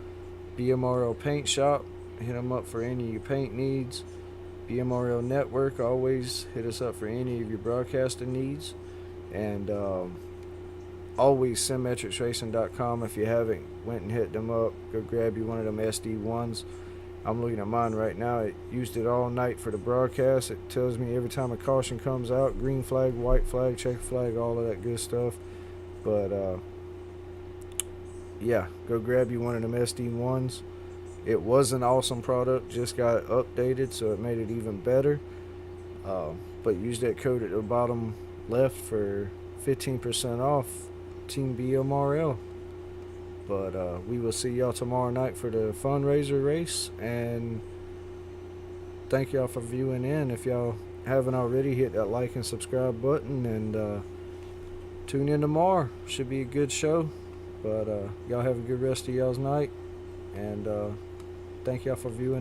BMRL Paint Shop. Hit them up for any of your paint needs. BMRL Network, always hit us up for any of your broadcasting needs. And always SymmetricsRacing.com. If you haven't went and hit them up, go grab you one of them SD1s. I'm looking at mine right now. It used it all night for the broadcast. It tells me every time a caution comes out, green flag, white flag, checker flag, all of that good stuff. But yeah, go grab you one of them SD1s. It was an awesome product, just got updated, so it made it even better. But use that code at the bottom left for 15% off Team BMRL. But we will see y'all tomorrow night for the fundraiser race, and thank y'all for viewing in. If y'all haven't already, hit that like and subscribe button, and tune in tomorrow. Should be a good show. But y'all have a good rest of y'all's night, and thank y'all for viewing in.